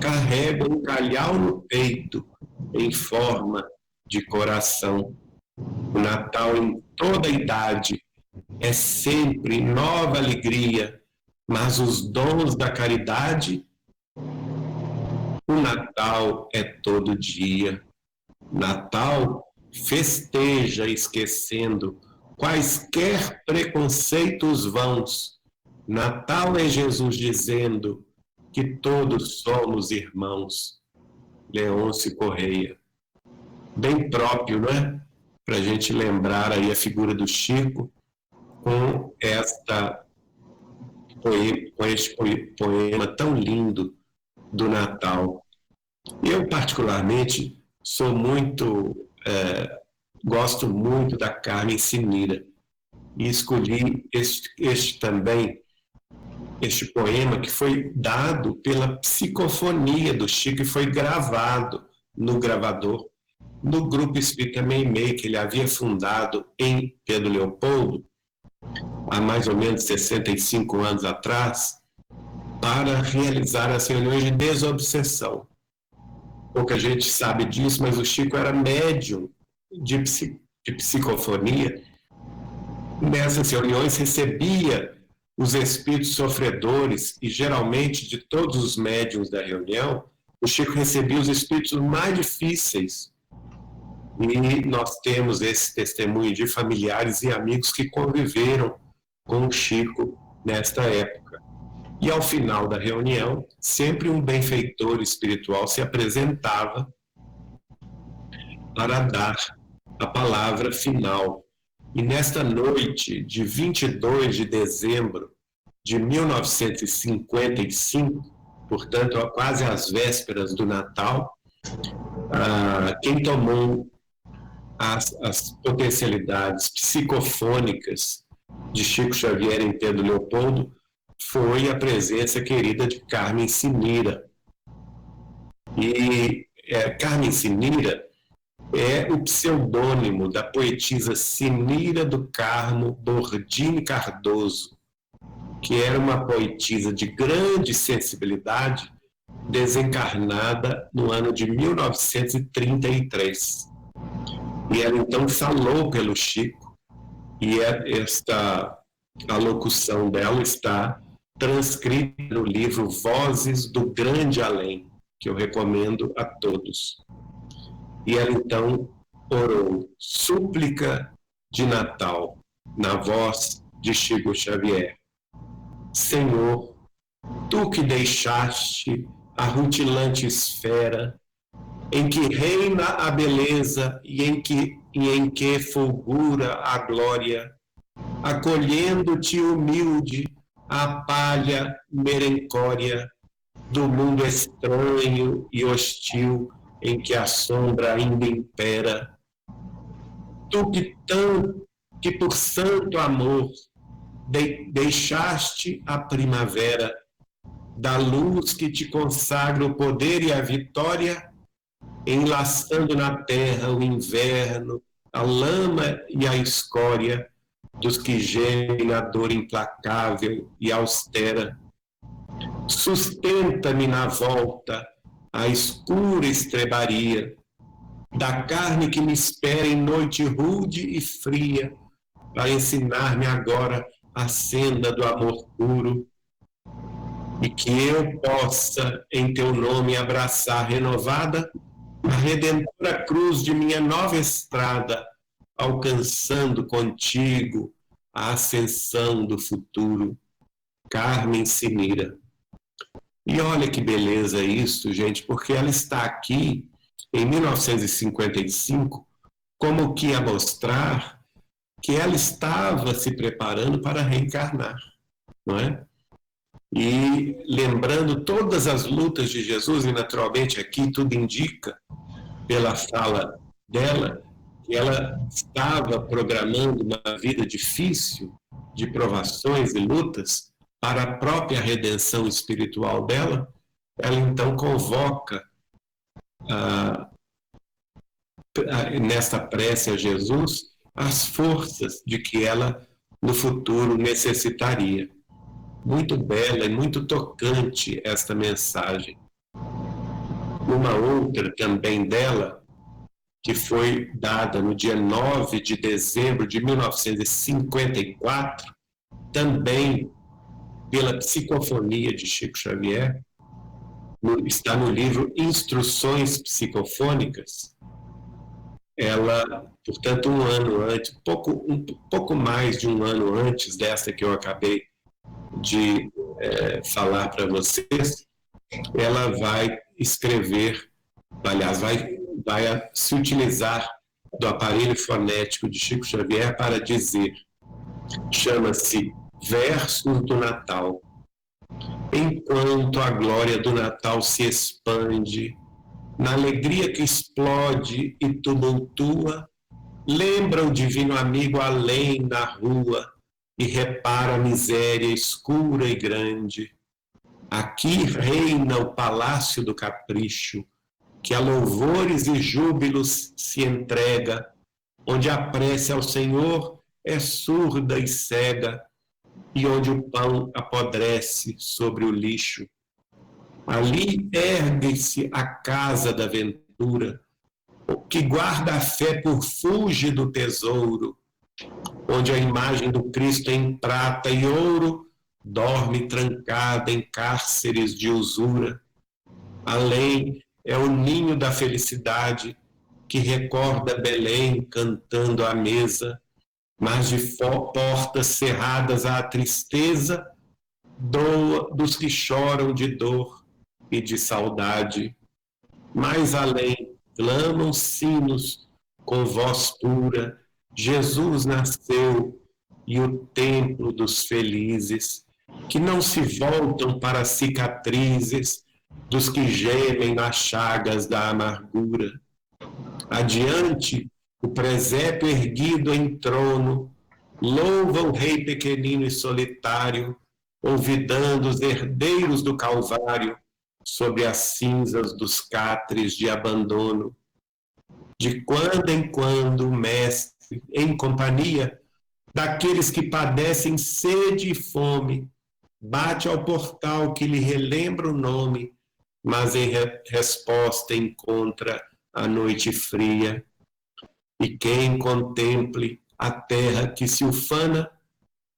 carrega um calhau no peito em forma de coração. O Natal em toda idade é sempre nova alegria, mas os dons da caridade, o Natal é todo dia. Natal festeja esquecendo quaisquer preconceitos vãos. Natal é Jesus dizendo que todos somos irmãos. Leôncio Correia. Bem próprio, não é? Para a gente lembrar aí a figura do Chico com este poema tão lindo do Natal. Eu, particularmente, gosto muito da Carmen Sinira, e escolhi este poema que foi dado pela psicofonia do Chico e foi gravado no gravador, no Grupo Espírita Meimei, que ele havia fundado em Pedro Leopoldo, há mais ou menos 65 anos atrás, para realizar as reuniões de desobsessão. Pouca gente sabe disso, mas o Chico era médium de psicofonia. Nessas reuniões recebia os espíritos sofredores, e geralmente de todos os médiuns da reunião, o Chico recebia os espíritos mais difíceis. E nós temos esse testemunho de familiares e amigos que conviveram com o Chico nesta época. E ao final da reunião, sempre um benfeitor espiritual se apresentava para dar a palavra final. E nesta noite de 22 de dezembro de 1955, portanto, quase às vésperas do Natal, quem tomou as potencialidades psicofônicas de Chico Xavier em Pedro Leopoldo foi a presença querida de Carmen Sinira. E Carmen Sinira é o pseudônimo da poetisa Sinira do Carmo Bordini Cardoso, que era uma poetisa de grande sensibilidade, desencarnada no ano de 1933. E ela então falou pelo Chico, e esta alocução dela está transcrita no livro Vozes do Grande Além, que eu recomendo a todos. E ela então orou, súplica de Natal, na voz de Chico Xavier. Senhor, tu que deixaste a rutilante esfera, em que reina a beleza e em que fulgura a glória, acolhendo-te humilde a palha merencória do mundo estranho e hostil em que a sombra ainda impera. Tu que por santo amor deixaste a primavera, da luz que te consagra o poder e a vitória, enlaçando na terra o inverno, a lama e a escória dos que gemem na dor implacável e austera. Sustenta-me na volta a escura estrebaria da carne que me espera em noite rude e fria, para ensinar-me agora a senda do amor puro, e que eu possa em teu nome abraçar renovada a redentora cruz de minha nova estrada, alcançando contigo a ascensão do futuro. Carmen Sinira. E olha que beleza isso, gente, porque ela está aqui em 1955 como que a mostrar que ela estava se preparando para reencarnar, não é? E lembrando todas as lutas de Jesus, e naturalmente aqui tudo indica, pela fala dela, que ela estava programando uma vida difícil, de provações e lutas, para a própria redenção espiritual dela. Ela então convoca nesta prece a Jesus as forças de que ela no futuro necessitaria. Muito bela e muito tocante esta mensagem. Uma outra também dela, que foi dada no dia 9 de dezembro de 1954, também pela psicofonia de Chico Xavier, está no livro Instruções Psicofônicas. Ela, portanto, um ano antes, um pouco mais de um ano antes desta que eu acabei de falar para vocês, ela vai escrever, aliás, vai se utilizar do aparelho fonético de Chico Xavier para dizer, chama-se Versos do Natal. Enquanto a glória do Natal se expande, na alegria que explode e tumultua, lembra o divino amigo além na rua e repara a miséria escura e grande. Aqui reina o palácio do capricho, que a louvores e júbilos se entrega, onde a prece ao Senhor é surda e cega, e onde o pão apodrece sobre o lixo. Ali ergue-se a casa da ventura, que guarda a fé por fúlgido tesouro, onde a imagem do Cristo em prata e ouro dorme trancada em cárceres de usura. Além é o ninho da felicidade que recorda Belém cantando à mesa, mas de portas cerradas à tristeza dos que choram de dor e de saudade. Mais além clamam sinos com voz pura, Jesus nasceu e o templo dos felizes, que não se voltam para as cicatrizes dos que gemem nas chagas da amargura. Adiante, o presépio erguido em trono louva o rei pequenino e solitário, olvidando os herdeiros do Calvário sobre as cinzas dos catres de abandono. De quando em quando, o mestre, em companhia daqueles que padecem sede e fome, bate ao portal que lhe relembra o nome, mas em resposta encontra a noite fria. E quem contemple a terra que se ufana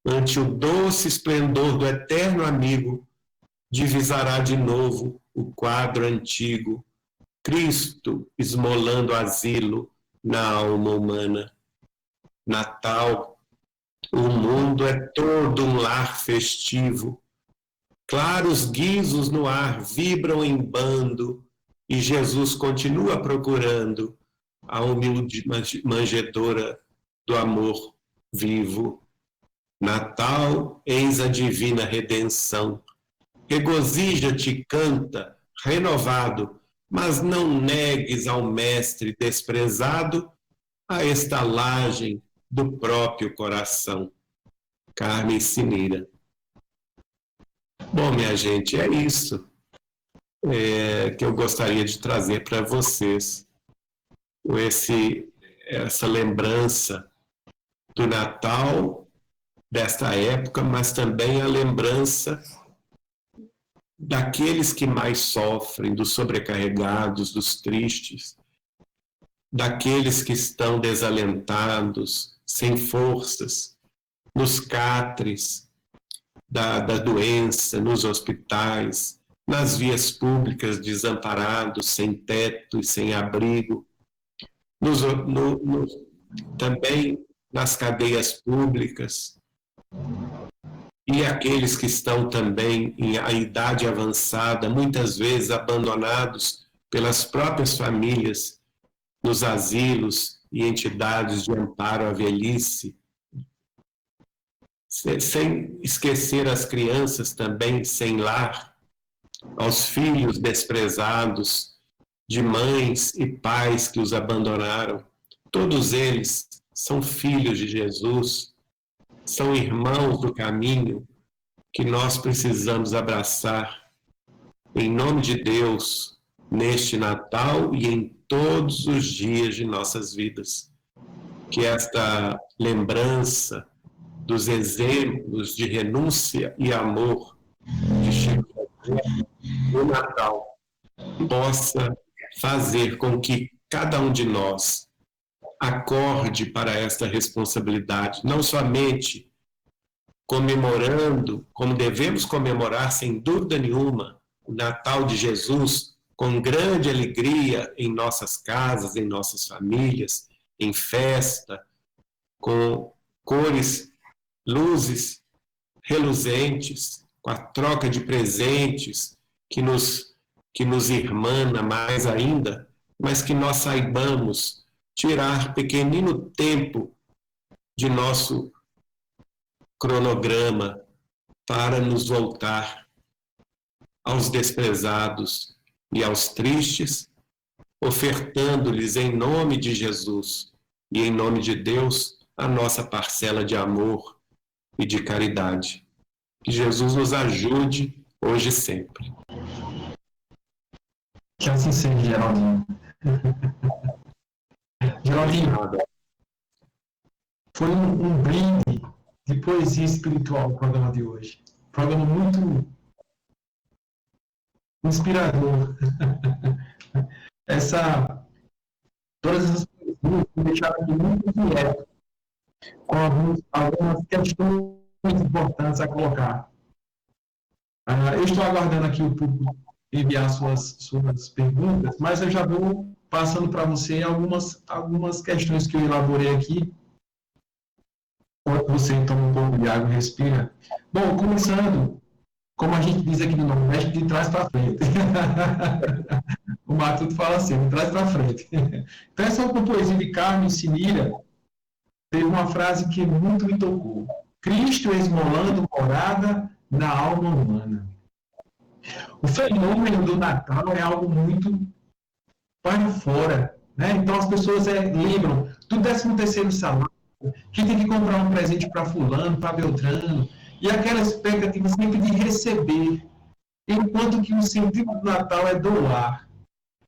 ante o doce esplendor do eterno amigo, divisará de novo o quadro antigo, Cristo esmolando asilo na alma humana. Natal, o mundo é todo um lar festivo, claros guizos no ar vibram em bando, e Jesus continua procurando a humilde manjedoura do amor vivo. Natal, eis a divina redenção. Regozija-te, canta, renovado, mas não negues ao mestre desprezado a estalagem do próprio coração. Carmen Sinira. Bom, minha gente, é isso que eu gostaria de trazer para vocês. Essa lembrança do Natal, desta época, mas também a lembrança daqueles que mais sofrem, dos sobrecarregados, dos tristes, daqueles que estão desalentados, sem forças, nos catres da doença, nos hospitais, nas vias públicas, desamparados, sem teto e sem abrigo, também nas cadeias públicas, e aqueles que estão também em idade avançada, muitas vezes abandonados pelas próprias famílias, nos asilos e entidades de amparo à velhice, sem esquecer as crianças também sem lar, aos filhos desprezados, de mães e pais que os abandonaram. Todos eles são filhos de Jesus, são irmãos do caminho que nós precisamos abraçar. Em nome de Deus, neste Natal e em todos os dias de nossas vidas. Que esta lembrança dos exemplos de renúncia e amor de Chico Xavier no Natal possa fazer com que cada um de nós acorde para esta responsabilidade, não somente comemorando, como devemos comemorar, sem dúvida nenhuma, o Natal de Jesus, com grande alegria em nossas casas, em nossas famílias, em festa, com cores, luzes reluzentes, com a troca de presentes que nos irmana mais ainda, mas que nós saibamos tirar pequenino tempo de nosso cronograma para nos voltar aos desprezados e aos tristes, ofertando-lhes em nome de Jesus e em nome de Deus a nossa parcela de amor e de caridade. Que Jesus nos ajude hoje e sempre. Que assim seja, Geraldinho. Geraldinho, foi um brinde de poesia espiritual o programa de hoje. Programa muito inspirador. Todas essas poesias me deixaram aqui muito direto, com algumas questões importantes a colocar. Eu estou aguardando aqui o público enviar suas perguntas, mas eu já vou passando para você algumas questões que eu elaborei aqui. Enquanto você toma um pouco de água e respira. Bom, começando, como a gente diz aqui no Nordeste, de trás para frente. O Matuto fala assim, de trás para frente. Então, essa poesia de Carmen Sinira teve uma frase que muito me tocou. Cristo esmolando morada na alma humana. O fenômeno do Natal é algo muito para fora, né? Então as pessoas lembram do 13º salário, que tem que comprar um presente para fulano, para Beltrano, e aquela expectativa sempre de receber, enquanto que o sentido do Natal é doar.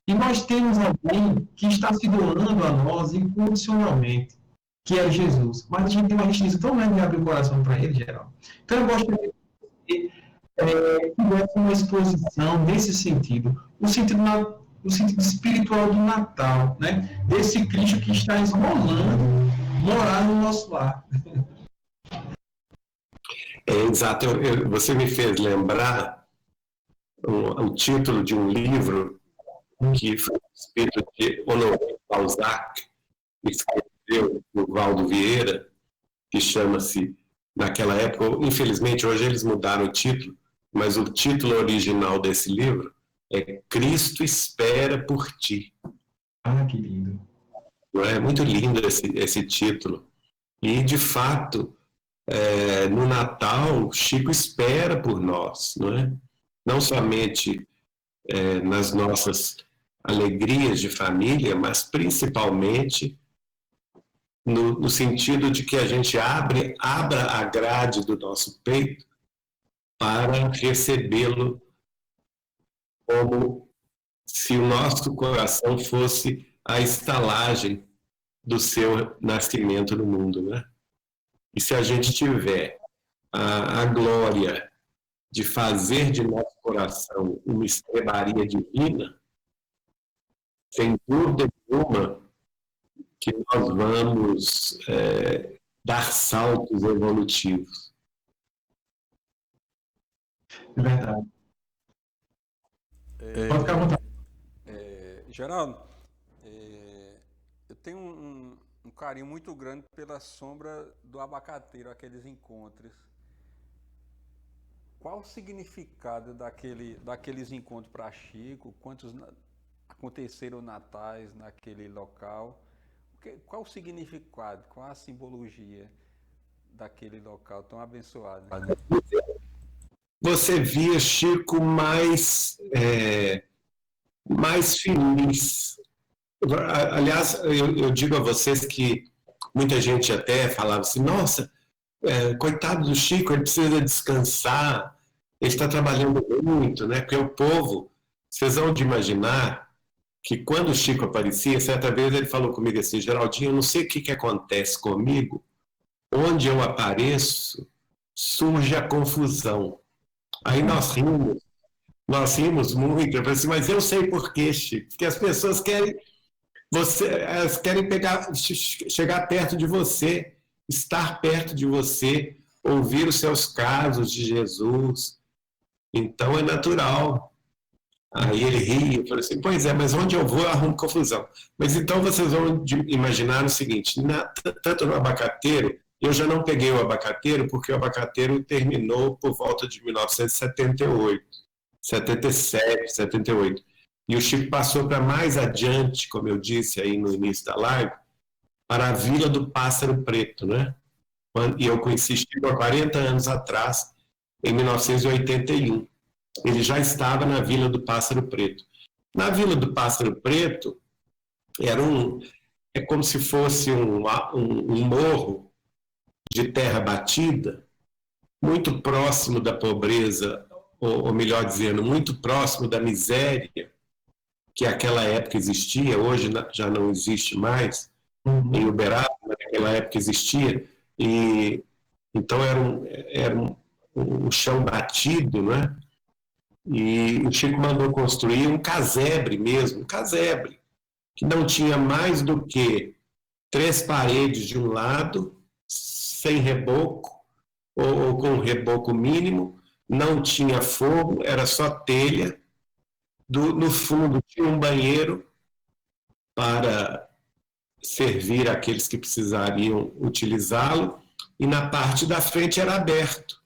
E nós temos alguém que está se doando a nós incondicionalmente, que é Jesus. Mas a gente tem uma restrição tão grande de abrir o coração para ele, Geraldo. Então eu gostaria que tivesse uma exposição nesse sentido, o sentido espiritual do Natal, né? Desse Cristo que está esmolando morar no nosso lar. Exato. Você me fez lembrar o título de um livro que foi escrito de Honoré Balzac, que escreveu o Valdo Vieira, que chama-se, naquela época, infelizmente hoje eles mudaram o título, mas o título original desse livro é Cristo Espera por Ti. Ah, que lindo. É muito lindo esse título. E, de fato, no Natal, Chico espera por nós, não é? Não somente nas nossas alegrias de família, mas principalmente no sentido de que a gente abra a grade do nosso peito para recebê-lo como se o nosso coração fosse a estalagem do seu nascimento no mundo, né? E se a gente tiver a glória de fazer de nosso coração uma estrebaria divina, sem dúvida nenhuma que nós vamos dar saltos evolutivos. É verdade. Pode ficar à vontade. Geraldo, eu tenho um carinho muito grande pela sombra do abacateiro, aqueles encontros. Qual o significado daqueles encontros para Chico? Quantos aconteceram natais naquele local? Qual o significado, qual a simbologia daquele local tão abençoado? Você via Chico mais feliz. Aliás, eu digo a vocês que muita gente até falava assim, nossa, coitado do Chico, ele precisa descansar, ele está trabalhando muito, né? Porque o povo, vocês vão de imaginar que quando o Chico aparecia, certa vez ele falou comigo assim, Geraldinho, eu não sei o que acontece comigo, onde eu apareço, surge a confusão. Aí nós rimos muito, eu falei assim, mas eu sei por quê, Chico, porque as pessoas elas querem chegar perto de você, estar perto de você, ouvir os seus casos de Jesus, então é natural. Aí ele ria, eu falei assim, pois é, mas onde eu vou eu arrumo confusão. Mas então vocês vão imaginar o seguinte, tanto no abacateiro, eu já não peguei o abacateiro, porque o abacateiro terminou por volta de 1978, 77, 78. E o Chico passou para mais adiante, como eu disse aí no início da live, para a Vila do Pássaro Preto, né? E eu conheci Chico há 40 anos atrás, em 1981. Ele já estava na Vila do Pássaro Preto. Na Vila do Pássaro Preto, é como se fosse um morro de terra batida, muito próximo da pobreza, ou melhor dizendo, muito próximo da miséria, que naquela época existia, hoje já não existe mais, em Uberaba, naquela época existia, e então era um chão batido, né? E o Chico mandou construir um casebre mesmo, um casebre, que não tinha mais do que 3 paredes de um lado, sem reboco, ou com um reboco mínimo, não tinha forro, era só telha. No fundo tinha um banheiro para servir aqueles que precisariam utilizá-lo, e na parte da frente era aberto.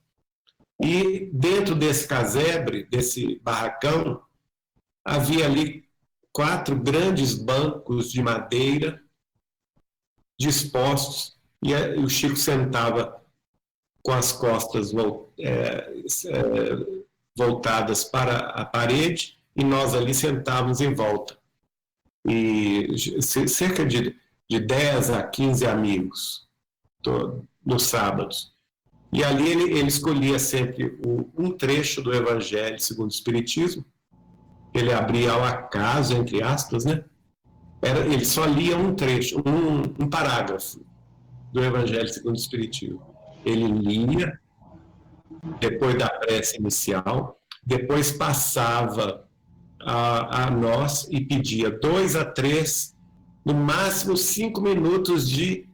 E dentro desse casebre, desse barracão, havia ali 4 grandes bancos de madeira dispostos, e o Chico sentava com as costas voltadas para a parede, e nós ali sentávamos em volta. E cerca de 10 a 15 amigos nos sábados. E ali ele escolhia sempre um trecho do Evangelho segundo o Espiritismo. Ele abria ao acaso, entre aspas, né? Ele só lia um trecho, um parágrafo do Evangelho segundo o Espiritismo. Ele lia, depois da prece inicial, depois passava a nós e pedia 2 a 3, no máximo 5 minutos de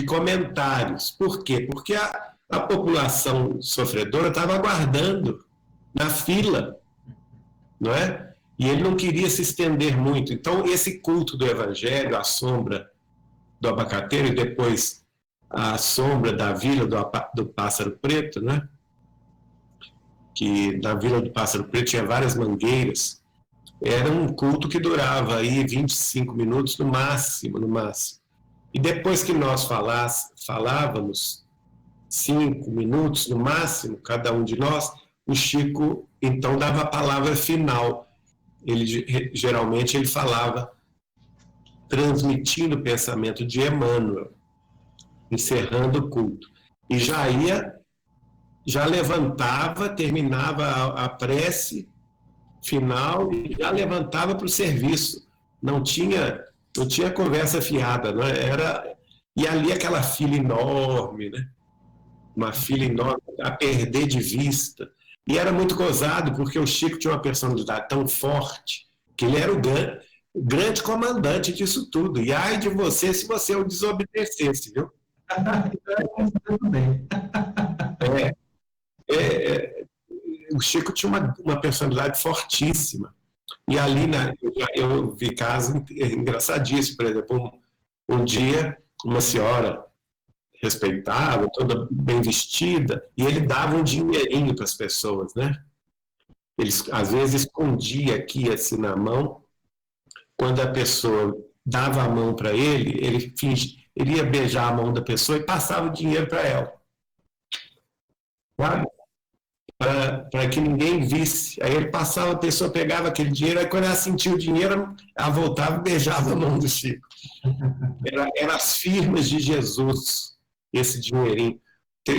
comentários. Por quê? Porque a população sofredora estava aguardando na fila, não é? E ele não queria se estender muito. Então, esse culto do Evangelho, a sombra do abacateiro e depois a sombra da Vila do Pássaro Preto, né? Que na Vila do Pássaro Preto tinha várias mangueiras, era um culto que durava aí 25 minutos no máximo, no máximo. E depois que nós falávamos 5 minutos no máximo, cada um de nós, o Chico então dava a palavra final. Geralmente ele falava transmitindo o pensamento de Emmanuel, encerrando o culto. E já levantava, terminava a prece final e já levantava para o serviço. Não tinha conversa fiada, né? E ali aquela fila enorme, né? Uma fila enorme a perder de vista. E era muito gozado, porque o Chico tinha uma personalidade tão forte que ele era o grande comandante disso tudo. E ai de você se você o desobedecesse, viu? O Chico tinha uma personalidade fortíssima. E ali eu vi casos engraçadíssimos. Por exemplo, um dia uma senhora respeitável, toda bem vestida, e ele dava um dinheirinho para as pessoas, né? Ele, às vezes, escondia aqui, assim, na mão. Quando a pessoa dava a mão para ele, ele ia beijar a mão da pessoa e passava o dinheiro para ela, sabe? Para que ninguém visse. Aí ele passava, a pessoa pegava aquele dinheiro, aí quando ela sentia o dinheiro, ela voltava e beijava a mão do Chico. Era as firmas de Jesus, esse dinheirinho.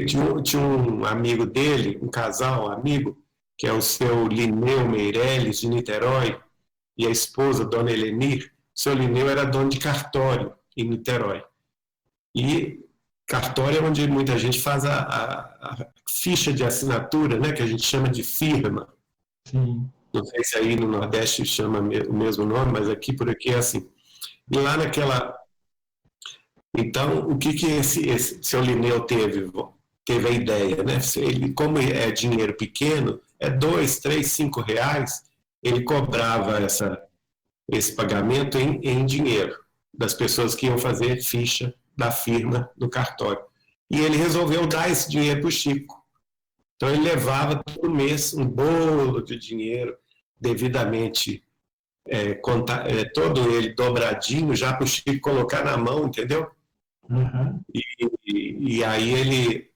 Tinha um amigo dele, um casal, um amigo, que é o seu Lineu Meirelles, de Niterói, e a esposa, Dona Helenir. O seu Lineu era dono de cartório em Niterói. E cartório é onde muita gente faz a ficha de assinatura, né, que a gente chama de firma. Sim. Não sei se aí no Nordeste chama o mesmo nome, mas aqui por aqui é assim. E lá naquela... Então, o que esse seu Lineu teve a ideia, né? Ele, como é dinheiro pequeno, é 2, 3, 5 reais, ele cobrava esse pagamento em dinheiro das pessoas que iam fazer ficha da firma no cartório. E ele resolveu dar esse dinheiro para o Chico. Então ele levava todo mês um bolo de dinheiro devidamente todo ele dobradinho já para o Chico colocar na mão, entendeu? Uhum. E aí ele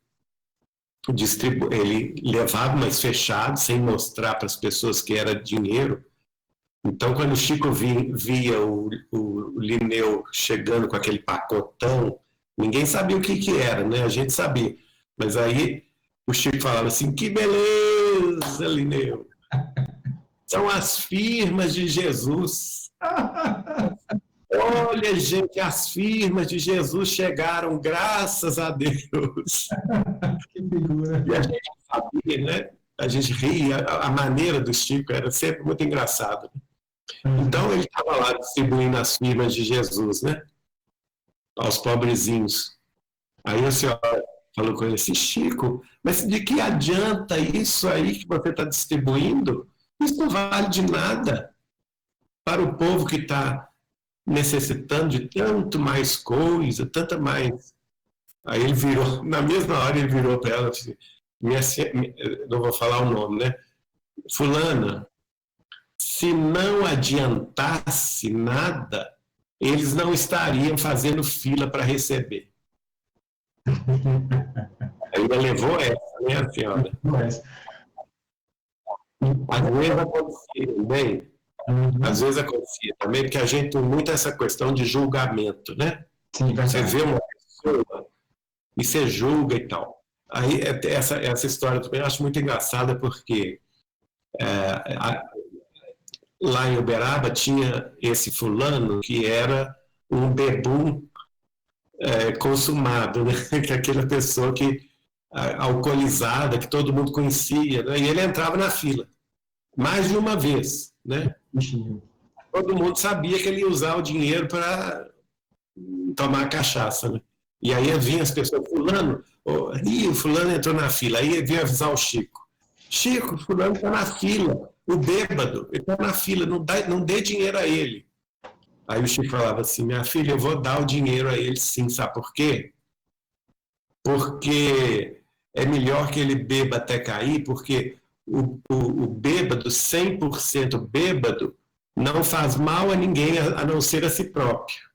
levava, mas fechado, sem mostrar para as pessoas que era dinheiro. Então, quando o Chico via o Lineu chegando com aquele pacotão, ninguém sabia o que era, né? A gente sabia. Mas aí o Chico falava assim, que beleza, Lineu! São as firmas de Jesus. Olha, gente, as firmas de Jesus chegaram, graças a Deus. Que figura. E a gente sabia, né? A gente ria, a maneira do Chico era sempre muito engraçada. Então ele estava lá distribuindo as firmas de Jesus, né? Aos pobrezinhos. Aí a senhora falou com ele assim, Chico, mas de que adianta isso aí que você está distribuindo? Isso não vale de nada para o povo que está necessitando de tanto mais coisa, tanta mais. Aí ele virou, na mesma hora ele virou para ela e disse, não vou falar o nome, né? Fulana, se não adiantasse nada, eles não estariam fazendo fila para receber. Ainda levou essa, né, a senhora? Mas, Às vezes acontecia também, às vezes acontecia também, porque a gente tem muito essa questão de julgamento, né? sim, Você vê uma pessoa e você julga e tal. Aí essa história também eu acho muito engraçada, porque lá em Uberaba tinha esse fulano que era um bebum consumado, né? Que é aquela pessoa que alcoolizada, que todo mundo conhecia, né? E ele entrava na fila, mais de uma vez, né? Todo mundo sabia que ele ia usar o dinheiro para tomar cachaça, né? E aí vinha as pessoas, fulano, o fulano entrou na fila, aí vinha avisar o Chico. Chico, fulano está na fila, o bêbado, ele está na fila, não dê dinheiro a ele. Aí o Chico falava assim, minha filha, eu vou dar o dinheiro a ele sim, sabe por quê? Porque é melhor que ele beba até cair, porque o bêbado, 100% bêbado, não faz mal a ninguém a não ser a si próprio.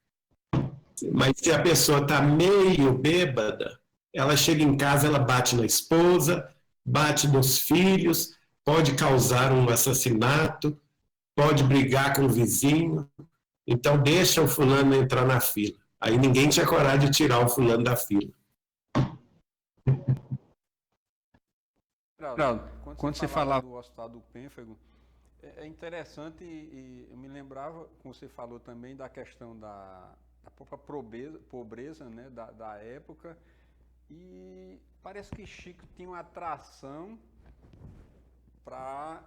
Mas se a pessoa está meio bêbada, ela chega em casa, ela bate na esposa, bate nos filhos, pode causar um assassinato, pode brigar com o vizinho. Então deixa o fulano entrar na fila. Aí ninguém tinha coragem de tirar o fulano da fila. Quando você falava do Hospital do Pênfago, é interessante e eu me lembrava, como você falou também, da questão da própria pobreza, né, da época, e parece que Chico tinha uma atração para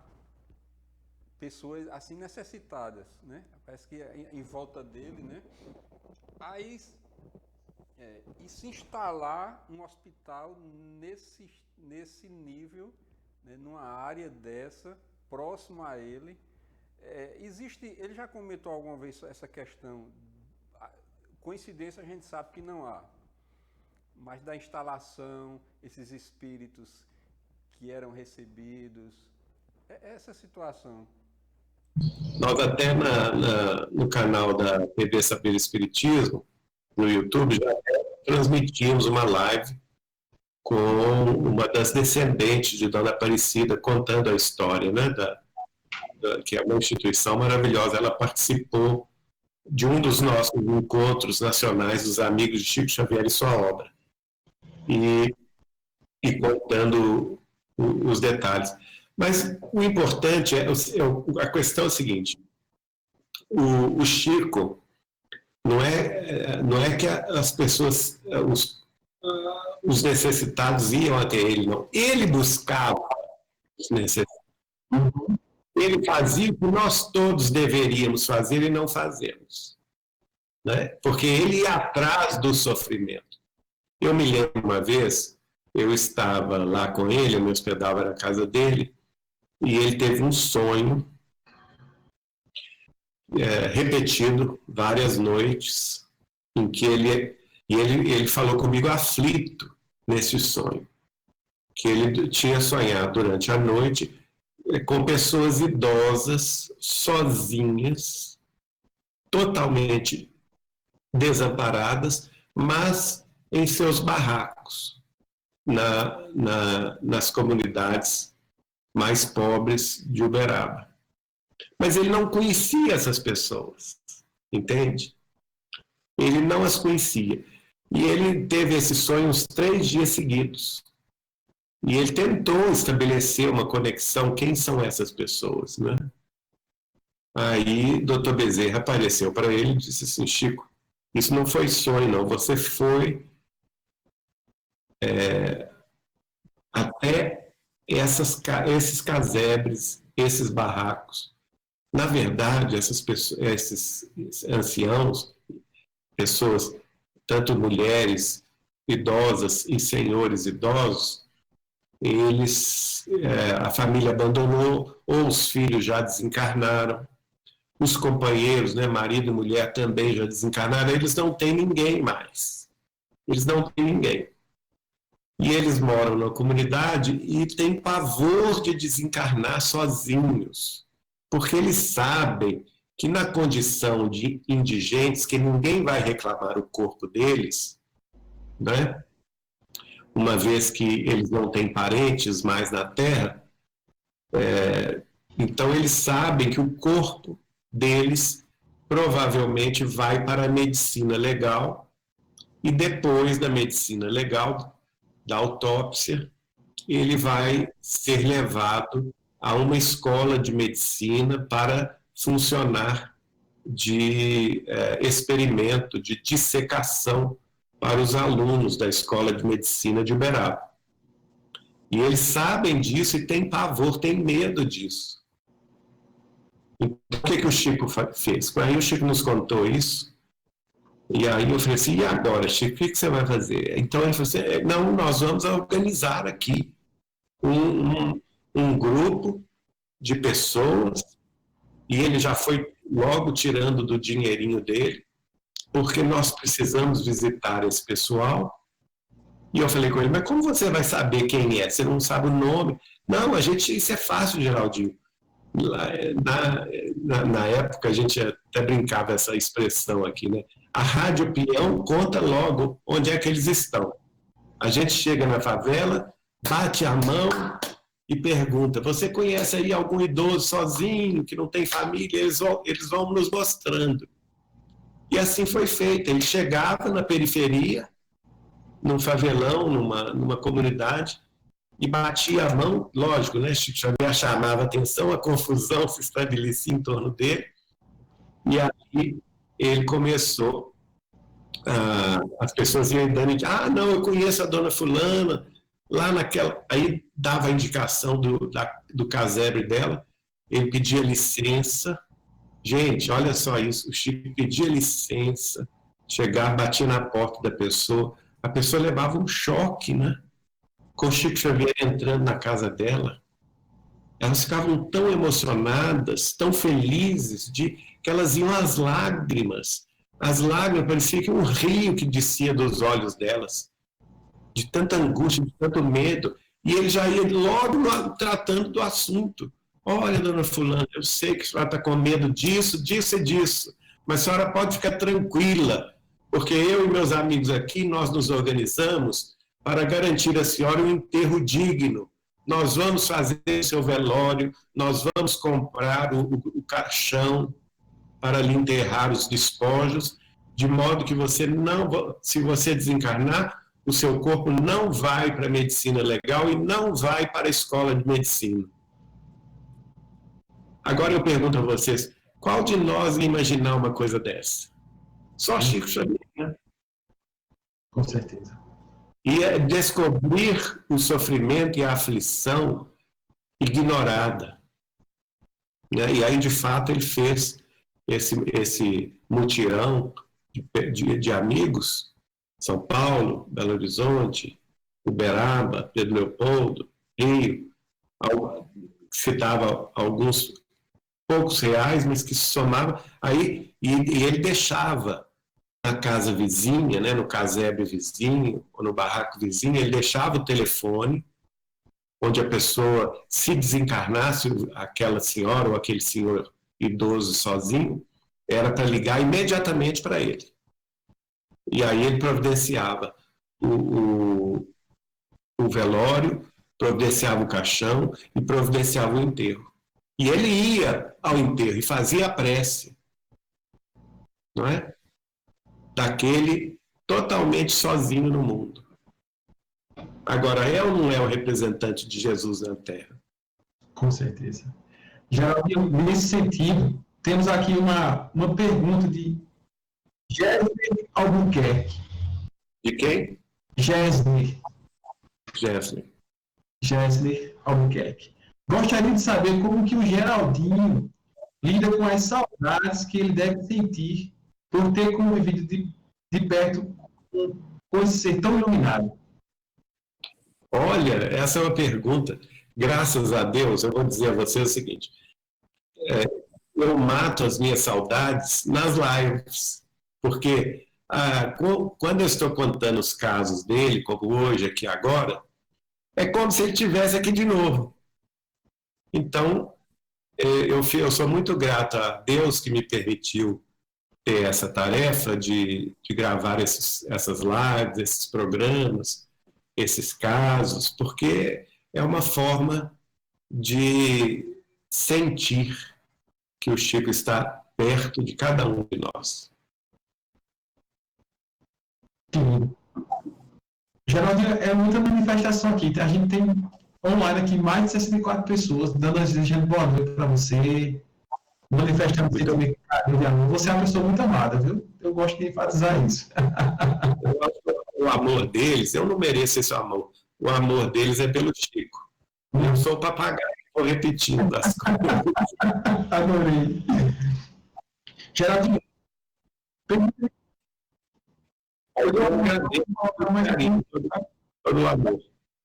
pessoas assim necessitadas, né? Parece que em volta dele, né? Aí e se instalar um hospital nesse nível, né, numa área dessa, próximo a ele, ele já comentou alguma vez essa questão, coincidência a gente sabe que não há, mas da instalação, esses espíritos que eram recebidos, essa situação. Nós até no canal da TV Saber Espiritismo, no YouTube, já transmitimos uma live com uma das descendentes de Dona Aparecida, contando a história, né, que é uma instituição maravilhosa. Ela participou de um dos nossos encontros nacionais dos amigos de Chico Xavier e sua obra, e contando os detalhes. Mas o importante a questão é a seguinte: o Chico não é que as pessoas, os necessitados iam até ele, não. Ele buscava os necessitados. Ele fazia o que nós todos deveríamos fazer e não fazemos, né? Porque ele ia atrás do sofrimento. Eu me lembro uma vez, eu estava lá com ele, eu me hospedava na casa dele, e ele teve um sonho repetido várias noites, em que ele falou comigo aflito nesse sonho, que ele tinha sonhado durante a noite com pessoas idosas, sozinhas, totalmente desamparadas, mas em seus barracos, nas comunidades mais pobres de Uberaba. Mas ele não conhecia essas pessoas, entende? Ele não as conhecia. E ele teve esse sonho uns 3 dias seguidos. E ele tentou estabelecer uma conexão, quem são essas pessoas, né? Aí, Dr. Bezerra apareceu para ele e disse assim: Chico, isso não foi sonho, não. Você foi até esses casebres, esses barracos. Na verdade, essas pessoas, esses anciãos, pessoas, tanto mulheres idosas e senhores idosos, a família abandonou, ou os filhos já desencarnaram, os companheiros, né, marido e mulher também já desencarnaram, eles não têm ninguém mais. Eles não têm ninguém. E eles moram na comunidade e têm pavor de desencarnar sozinhos, porque eles sabem que na condição de indigentes, que ninguém vai reclamar o corpo deles, né? Uma vez que eles não têm parentes mais na Terra, então eles sabem que o corpo deles provavelmente vai para a medicina legal, e depois da medicina legal, da autópsia, ele vai ser levado a uma escola de medicina para funcionar de experimento, de dissecação para os alunos da Escola de Medicina de Uberaba. E eles sabem disso e têm pavor, têm medo disso. Então, o que o Chico fez? Aí o Chico nos contou isso, e aí eu falei assim: e agora, Chico, o que você vai fazer? Então ele falou assim: não, nós vamos organizar aqui um grupo de pessoas, e ele já foi logo tirando do dinheirinho dele, porque nós precisamos visitar esse pessoal. E eu falei com ele: mas como você vai saber quem é? Você não sabe o nome? Não, isso é fácil, Geraldinho. Na época, a gente até brincava essa expressão aqui, né? A Rádio Peão conta logo onde é que eles estão. A gente chega na favela, bate a mão e pergunta: você conhece aí algum idoso sozinho, que não tem família? Eles vão nos mostrando. E assim foi feito. Ele chegava na periferia, num favelão, numa comunidade, e batia a mão, lógico, né? Chico Xavier chamava a atenção, a confusão se estabelecia em torno dele, e aí ele começou, as pessoas iam dando, não, eu conheço a dona fulana, lá naquela, aí dava a indicação do casebre dela, ele pedia licença. Gente, olha só isso, o Chico pedia licença, chegava, batia na porta da pessoa, a pessoa levava um choque, né? Com o Chico Xavier entrando na casa dela. Elas ficavam tão emocionadas, tão felizes, que elas iam às lágrimas, As lágrimas pareciam que um rio que descia dos olhos delas, de tanta angústia, de tanto medo. E ele já ia logo tratando do assunto. Olha, dona fulana, eu sei que a senhora está com medo disso, disso e disso, mas a senhora pode ficar tranquila, porque eu e meus amigos aqui, nós nos organizamos para garantir à senhora um enterro digno. Nós vamos fazer o seu velório, nós vamos comprar o caixão para lhe enterrar os despojos, de modo que você não, se você desencarnar, o seu corpo não vai para a medicina legal e não vai para a escola de medicina. Agora eu pergunto a vocês, qual de nós ia imaginar uma coisa dessa? Só Chico Xavier, né? Com certeza. E é descobrir o sofrimento e a aflição ignorada. Né? E aí, de fato, ele fez esse mutirão de amigos, São Paulo, Belo Horizonte, Uberaba, Pedro Leopoldo, Rio, citava alguns poucos reais, mas que se somava, aí, e ele deixava na casa vizinha, né, no casebre vizinho, ou no barraco vizinho, ele deixava o telefone, onde a pessoa, se desencarnasse, aquela senhora ou aquele senhor idoso sozinho, era para ligar imediatamente para ele. E aí ele providenciava o velório, providenciava o caixão e providenciava o enterro. E ele ia ao enterro e fazia a prece, não é? Daquele totalmente sozinho no mundo. Agora, é ou não é o representante de Jesus na Terra? Com certeza. Geraldinho, nesse sentido, temos aqui uma pergunta de Gessner Albuquerque. De quem? Gessner Albuquerque. Gostaria de saber como que o Geraldinho lida com as saudades que ele deve sentir por ter convivido de perto com esse ser tão iluminado. Olha, essa é uma pergunta. Graças a Deus, eu vou dizer a você o seguinte. Eu mato as minhas saudades nas lives, porque quando eu estou contando os casos dele, como hoje, aqui agora, é como se ele estivesse aqui de novo. Então, eu sou muito grato a Deus que me permitiu ter essa tarefa de gravar essas lives, esses programas, esses casos, porque é uma forma de sentir que o Chico está perto de cada um de nós. Sim. Geraldinho, é muita manifestação aqui. A gente tem online aqui mais de 64 pessoas desejando boa noite para você, manifestando sentimento de carinho, de amor. Você é uma pessoa muito amada, viu? Eu gosto de enfatizar isso. O amor deles, eu não mereço esse amor. O amor deles é pelo Chico. Eu sou o papagaio, estou repetindo as coisas. Adorei. Geraldinho,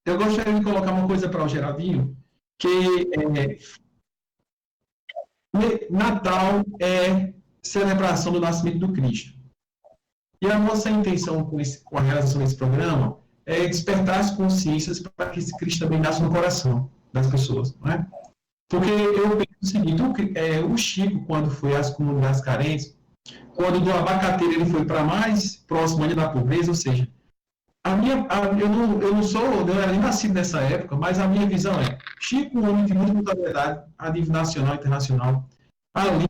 eu gostaria de colocar uma coisa para o Geraldinho, que Natal é celebração do nascimento do Cristo. E a nossa intenção com a realização desse programa é despertar as consciências para que esse Cristo também nasça no coração das pessoas, não é? Porque eu penso o seguinte, o Chico, quando foi às comunidades carentes, quando do abacateiro ele foi para mais próximo ainda da pobreza, ou seja, eu não era nem nascido nessa época, mas a minha visão é, Chico, um homem de muita notabilidade, a nível nacional e internacional, ali,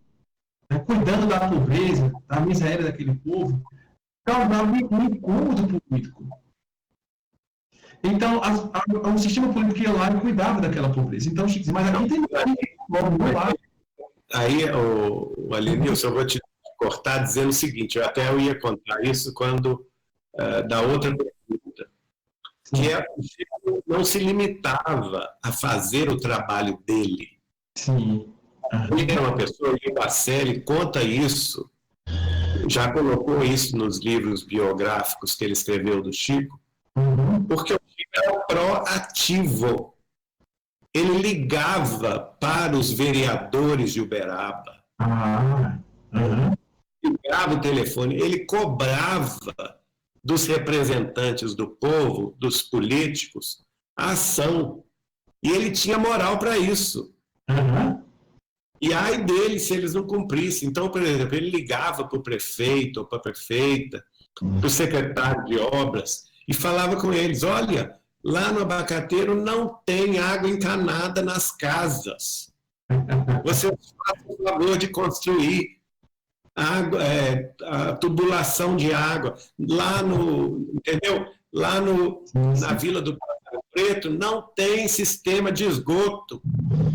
cuidando da pobreza, da miséria daquele povo, causava um incômodo político. Então, o sistema político ia lá e cuidava daquela pobreza. Então, Chico, mas aqui tem logo lá. Aí, Alenilson, eu vou te cortar dizendo o seguinte, eu ia contar isso quando, da outra pergunta, que o Chico não se limitava a fazer o trabalho dele. Sim. Ele era uma pessoa que, a série conta isso, já colocou isso nos livros biográficos que ele escreveu do Chico, porque o Chico era proativo. Ele ligava para os vereadores de Uberaba. ligava o telefone, ele cobrava dos representantes do povo, dos políticos, a ação. E ele tinha moral para isso. Uhum. E ai dele se eles não cumprissem. Então, por exemplo, ele ligava para o prefeito ou para a prefeita, para o secretário de obras, e falava com eles: olha, lá no Abacateiro não tem água encanada nas casas. Vocês façam o favor de construir água, a tubulação de água. Lá no, entendeu? Lá na Vila do Pássaro Preto não tem sistema de esgoto.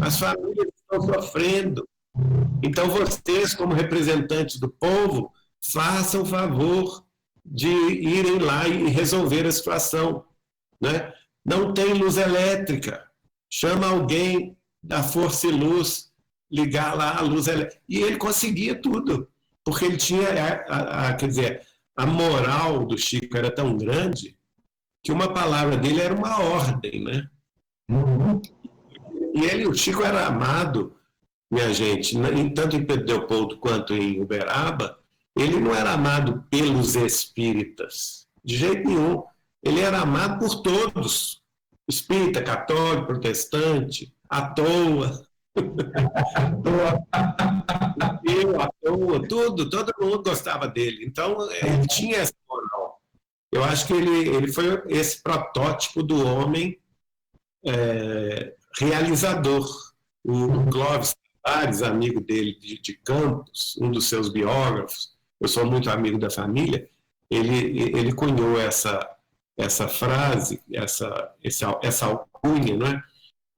As famílias estão sofrendo. Então, vocês, como representantes do povo, façam o favor de irem lá e resolver a situação. Né? Não tem luz elétrica. Chama alguém da Força e Luz, ligar lá a luz elétrica. E ele conseguia tudo, porque ele tinha, quer dizer, a moral do Chico era tão grande que uma palavra dele era uma ordem, né? Uhum. E o Chico era amado, minha gente, tanto em Pedro Leopoldo quanto em Uberaba, ele não era amado pelos espíritas, de jeito nenhum. Ele era amado por todos, espírita, católico, protestante, à toa. À toa, tudo, todo mundo gostava dele. Então, ele tinha essa moral. Eu acho que ele foi esse protótipo do homem realizador. O Clóvis Tavares, amigo dele de Campos, um dos seus biógrafos, eu sou muito amigo da família, ele cunhou essa frase, essa alcunha, né,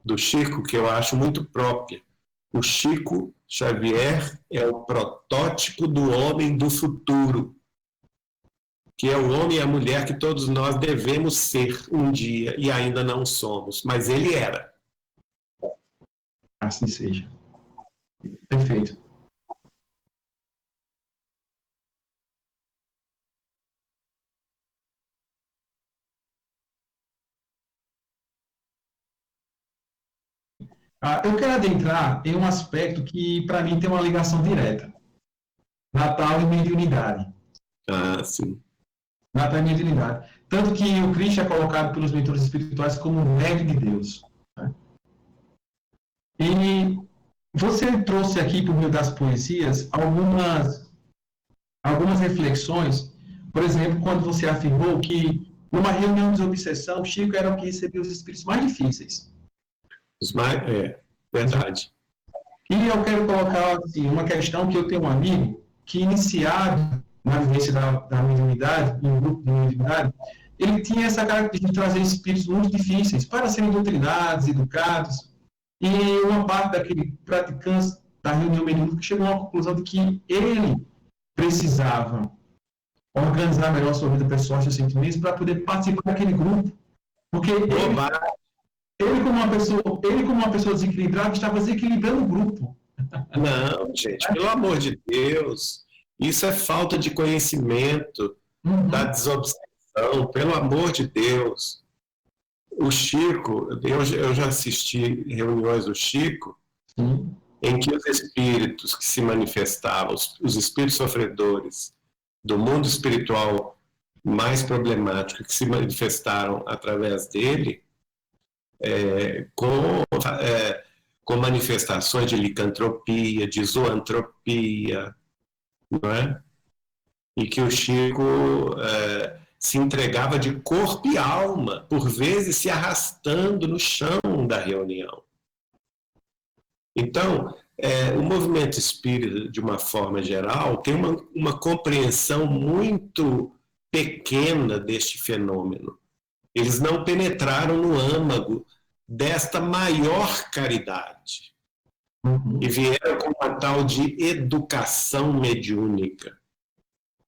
do Chico, que eu acho muito própria. O Chico Xavier é o protótipo do homem do futuro, que é o homem e a mulher que todos nós devemos ser um dia e ainda não somos, mas ele era. Assim seja. Perfeito. Eu quero adentrar em um aspecto que, para mim, tem uma ligação direta. Natal e mediunidade. Ah, sim. Natal e mediunidade. Tanto que o Cristo é colocado pelos mentores espirituais como o médium de Deus. Né? E você trouxe aqui, por meio das poesias, algumas reflexões. Por exemplo, quando você afirmou que, numa reunião de obsessão, Chico era o que recebia os espíritos mais difíceis. Verdade. E eu quero colocar assim, uma questão que eu tenho um amigo que, iniciado na vivência da mediunidade, em um grupo de mediunidade, ele tinha essa característica de trazer espíritos muito difíceis para serem doutrinados, educados, e uma parte daquele praticante da reunião mediúnica chegou à conclusão de que ele precisava organizar melhor a sua vida pessoal e seus sentimentos para poder participar daquele grupo, porque ele como uma pessoa desequilibrada, estava desequilibrando o grupo. Não, gente, pelo amor de Deus, isso é falta de conhecimento, da desobsessão, pelo amor de Deus. O Chico, eu já assisti reuniões do Chico, em que os espíritos que se manifestavam, os espíritos sofredores do mundo espiritual mais problemático, que se manifestaram através dele, com manifestações de licantropia, de zoantropia, não é? E que o Chico se entregava de corpo e alma, por vezes se arrastando no chão da reunião. Então, o movimento espírita, de uma forma geral, tem uma compreensão muito pequena deste fenômeno. Eles não penetraram no âmago desta maior caridade. E vieram com uma tal de educação mediúnica,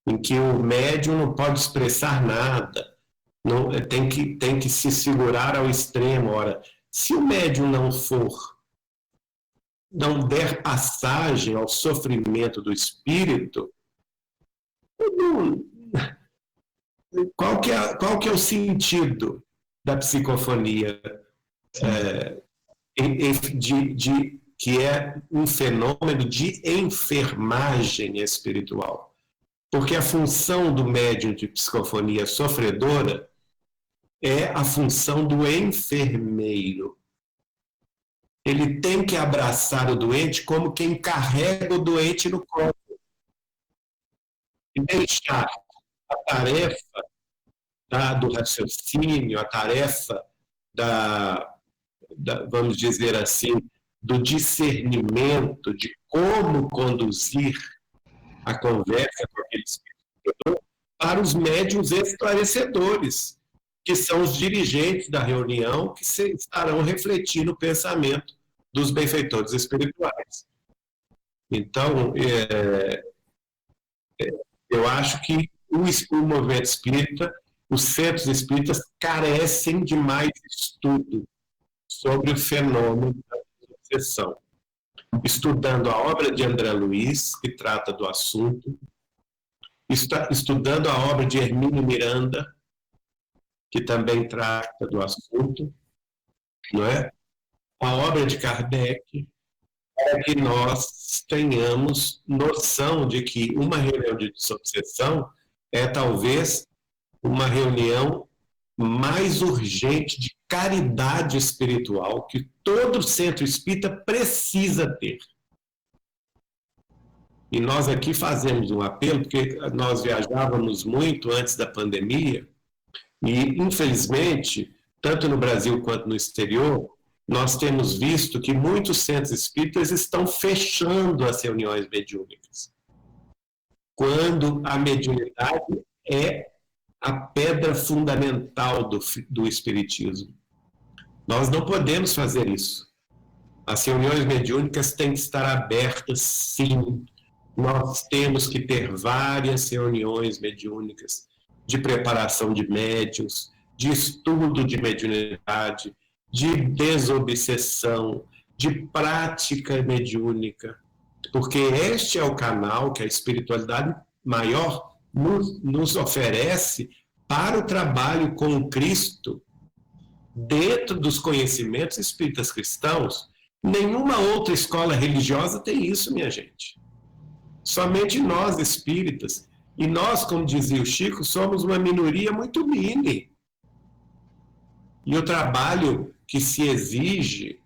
em que o médium não pode expressar nada, tem que se segurar ao extremo. Ora, se o médium não der passagem ao sofrimento do espírito, qual que é o sentido da psicofonia, que é um fenômeno de enfermagem espiritual? Porque a função do médium de psicofonia sofredora é a função do enfermeiro. Ele tem que abraçar o doente como quem carrega o doente no colo. E deixar a tarefa do raciocínio, a tarefa vamos dizer assim, do discernimento de como conduzir a conversa com aquele espírito para os médiuns esclarecedores, que são os dirigentes da reunião, que estarão refletindo o pensamento dos benfeitores espirituais. Então, eu acho que o movimento espírita, os centros espíritas, carecem de mais estudo sobre o fenômeno da obsessão. Estudando a obra de André Luiz, que trata do assunto, estudando a obra de Hermínio Miranda, que também trata do assunto, não é? A obra de Kardec, para que nós tenhamos noção de que uma reunião de desobsessão é talvez uma reunião mais urgente de caridade espiritual que todo centro espírita precisa ter. E nós aqui fazemos um apelo, porque nós viajávamos muito antes da pandemia, e, infelizmente, tanto no Brasil quanto no exterior, nós temos visto que muitos centros espíritas estão fechando as reuniões mediúnicas, quando a mediunidade é a pedra fundamental do espiritismo. Nós não podemos fazer isso. As reuniões mediúnicas têm que estar abertas, sim. Nós temos que ter várias reuniões mediúnicas de preparação de médiuns, de estudo de mediunidade, de desobsessão, de prática mediúnica, porque este é o canal que a espiritualidade maior nos oferece para o trabalho com Cristo dentro dos conhecimentos espíritas cristãos. Nenhuma outra escola religiosa tem isso, minha gente. Somente nós espíritas. E nós, como dizia o Chico, somos uma minoria muito mínima. E o trabalho que se exige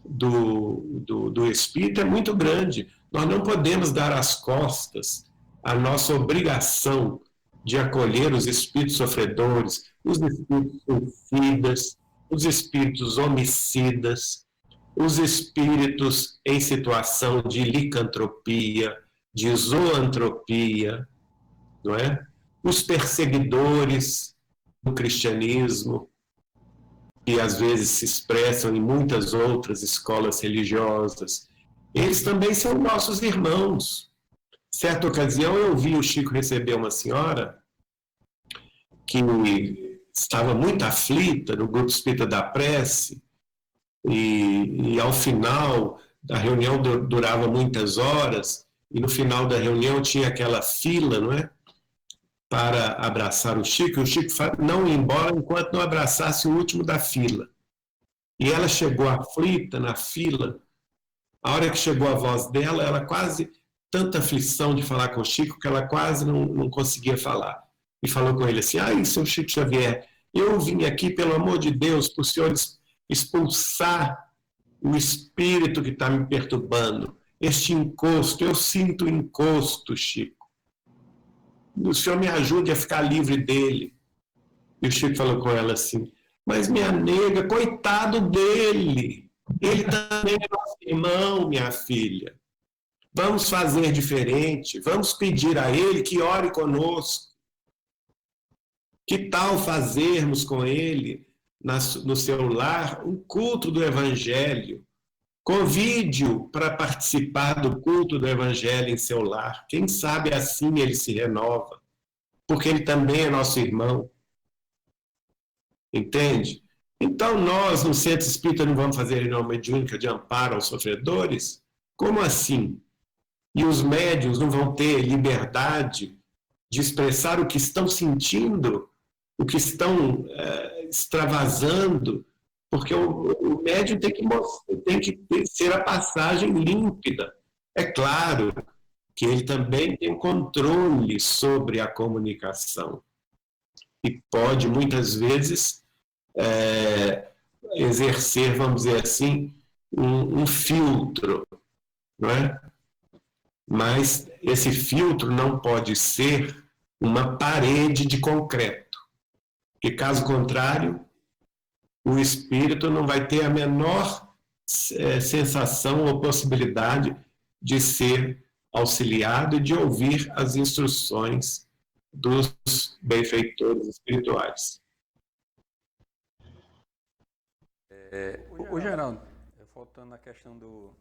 do espírito é muito grande. Nós não podemos dar as costas à nossa obrigação de acolher os espíritos sofredores, os espíritos suicidas, os espíritos homicidas, os espíritos em situação de licantropia, de zoantropia, não é? Os perseguidores do cristianismo, que às vezes se expressam em muitas outras escolas religiosas, eles também são nossos irmãos. Certa ocasião eu vi o Chico receber uma senhora que estava muito aflita no grupo espírita da prece, e ao final da reunião durava muitas horas, e no final da reunião tinha aquela fila, não é? Para abraçar o Chico, e o Chico não ia embora enquanto não abraçasse o último da fila. E ela chegou aflita na fila. A hora que chegou a voz dela, ela quase, tanta aflição de falar com o Chico, que ela quase não conseguia falar. E falou com ele assim: ai, seu Chico Xavier, eu vim aqui, pelo amor de Deus, para o senhor expulsar o espírito que está me perturbando. Este encosto, eu sinto encosto, Chico. O senhor me ajude a ficar livre dele. E o Chico falou com ela assim: mas minha nega, coitado dele. Ele também é nosso irmão, minha filha. Vamos fazer diferente. Vamos pedir a ele que ore conosco. Que tal fazermos com ele, no seu lar, um culto do Evangelho? Convide-o para participar do culto do Evangelho em seu lar. Quem sabe assim ele se renova, porque ele também é nosso irmão. Entende? Então nós, no Centro Espírita, não vamos fazer reunião mediúnica de amparo aos sofredores? Como assim? E os médiuns não vão ter liberdade de expressar o que estão sentindo, o que estão extravasando, porque o médium tem que ser a passagem límpida. É claro que ele também tem controle sobre a comunicação e pode, muitas vezes, exercer, vamos dizer assim, um filtro, não é? Mas esse filtro não pode ser uma parede de concreto, porque, caso contrário, o espírito não vai ter a menor sensação ou possibilidade de ser auxiliado e de ouvir as instruções dos benfeitores espirituais. O Geraldo, voltando à questão do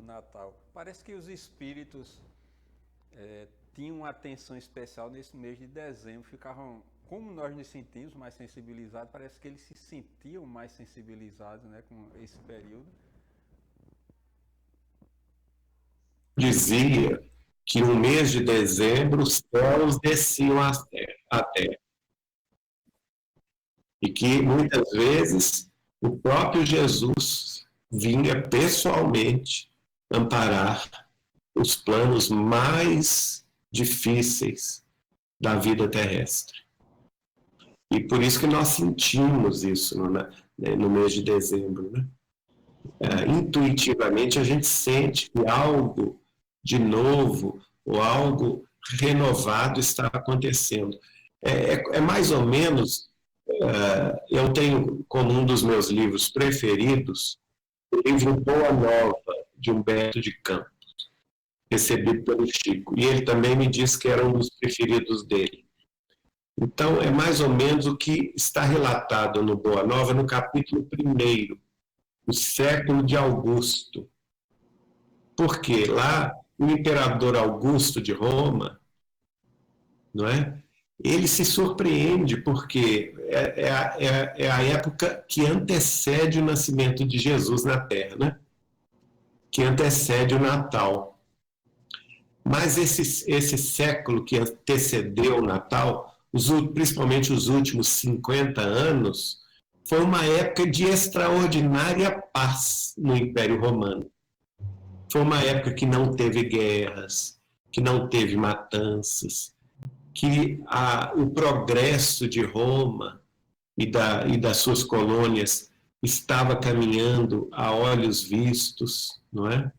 Natal, parece que os espíritos tinham uma atenção especial nesse mês de dezembro, ficavam, como nós nos sentimos mais sensibilizados, parece que eles se sentiam mais sensibilizados, né, com esse período. Dizia que no mês de dezembro os céus desciam à terra. E que muitas vezes o próprio Jesus vinha pessoalmente amparar os planos mais difíceis da vida terrestre. E por isso que nós sentimos isso no mês de dezembro, né? Intuitivamente a gente sente que algo de novo ou algo renovado está acontecendo. É mais ou menos, eu tenho como um dos meus livros preferidos o livro Boa Nova, de Humberto de Campos, recebido pelo Chico, e ele também me disse que era um dos preferidos dele. Então, é mais ou menos o que está relatado no Boa Nova, no capítulo 1º, o século de Augusto. Porque lá, o imperador Augusto de Roma, não é? Ele se surpreende porque é a época que antecede o nascimento de Jesus na Terra, né? Que antecede o Natal. Mas esse século que antecedeu o Natal, principalmente os últimos 50 anos, foi uma época de extraordinária paz no Império Romano. Foi uma época que não teve guerras, que não teve matanças, que o progresso de Roma e das suas colônias estava caminhando a olhos vistos, não é?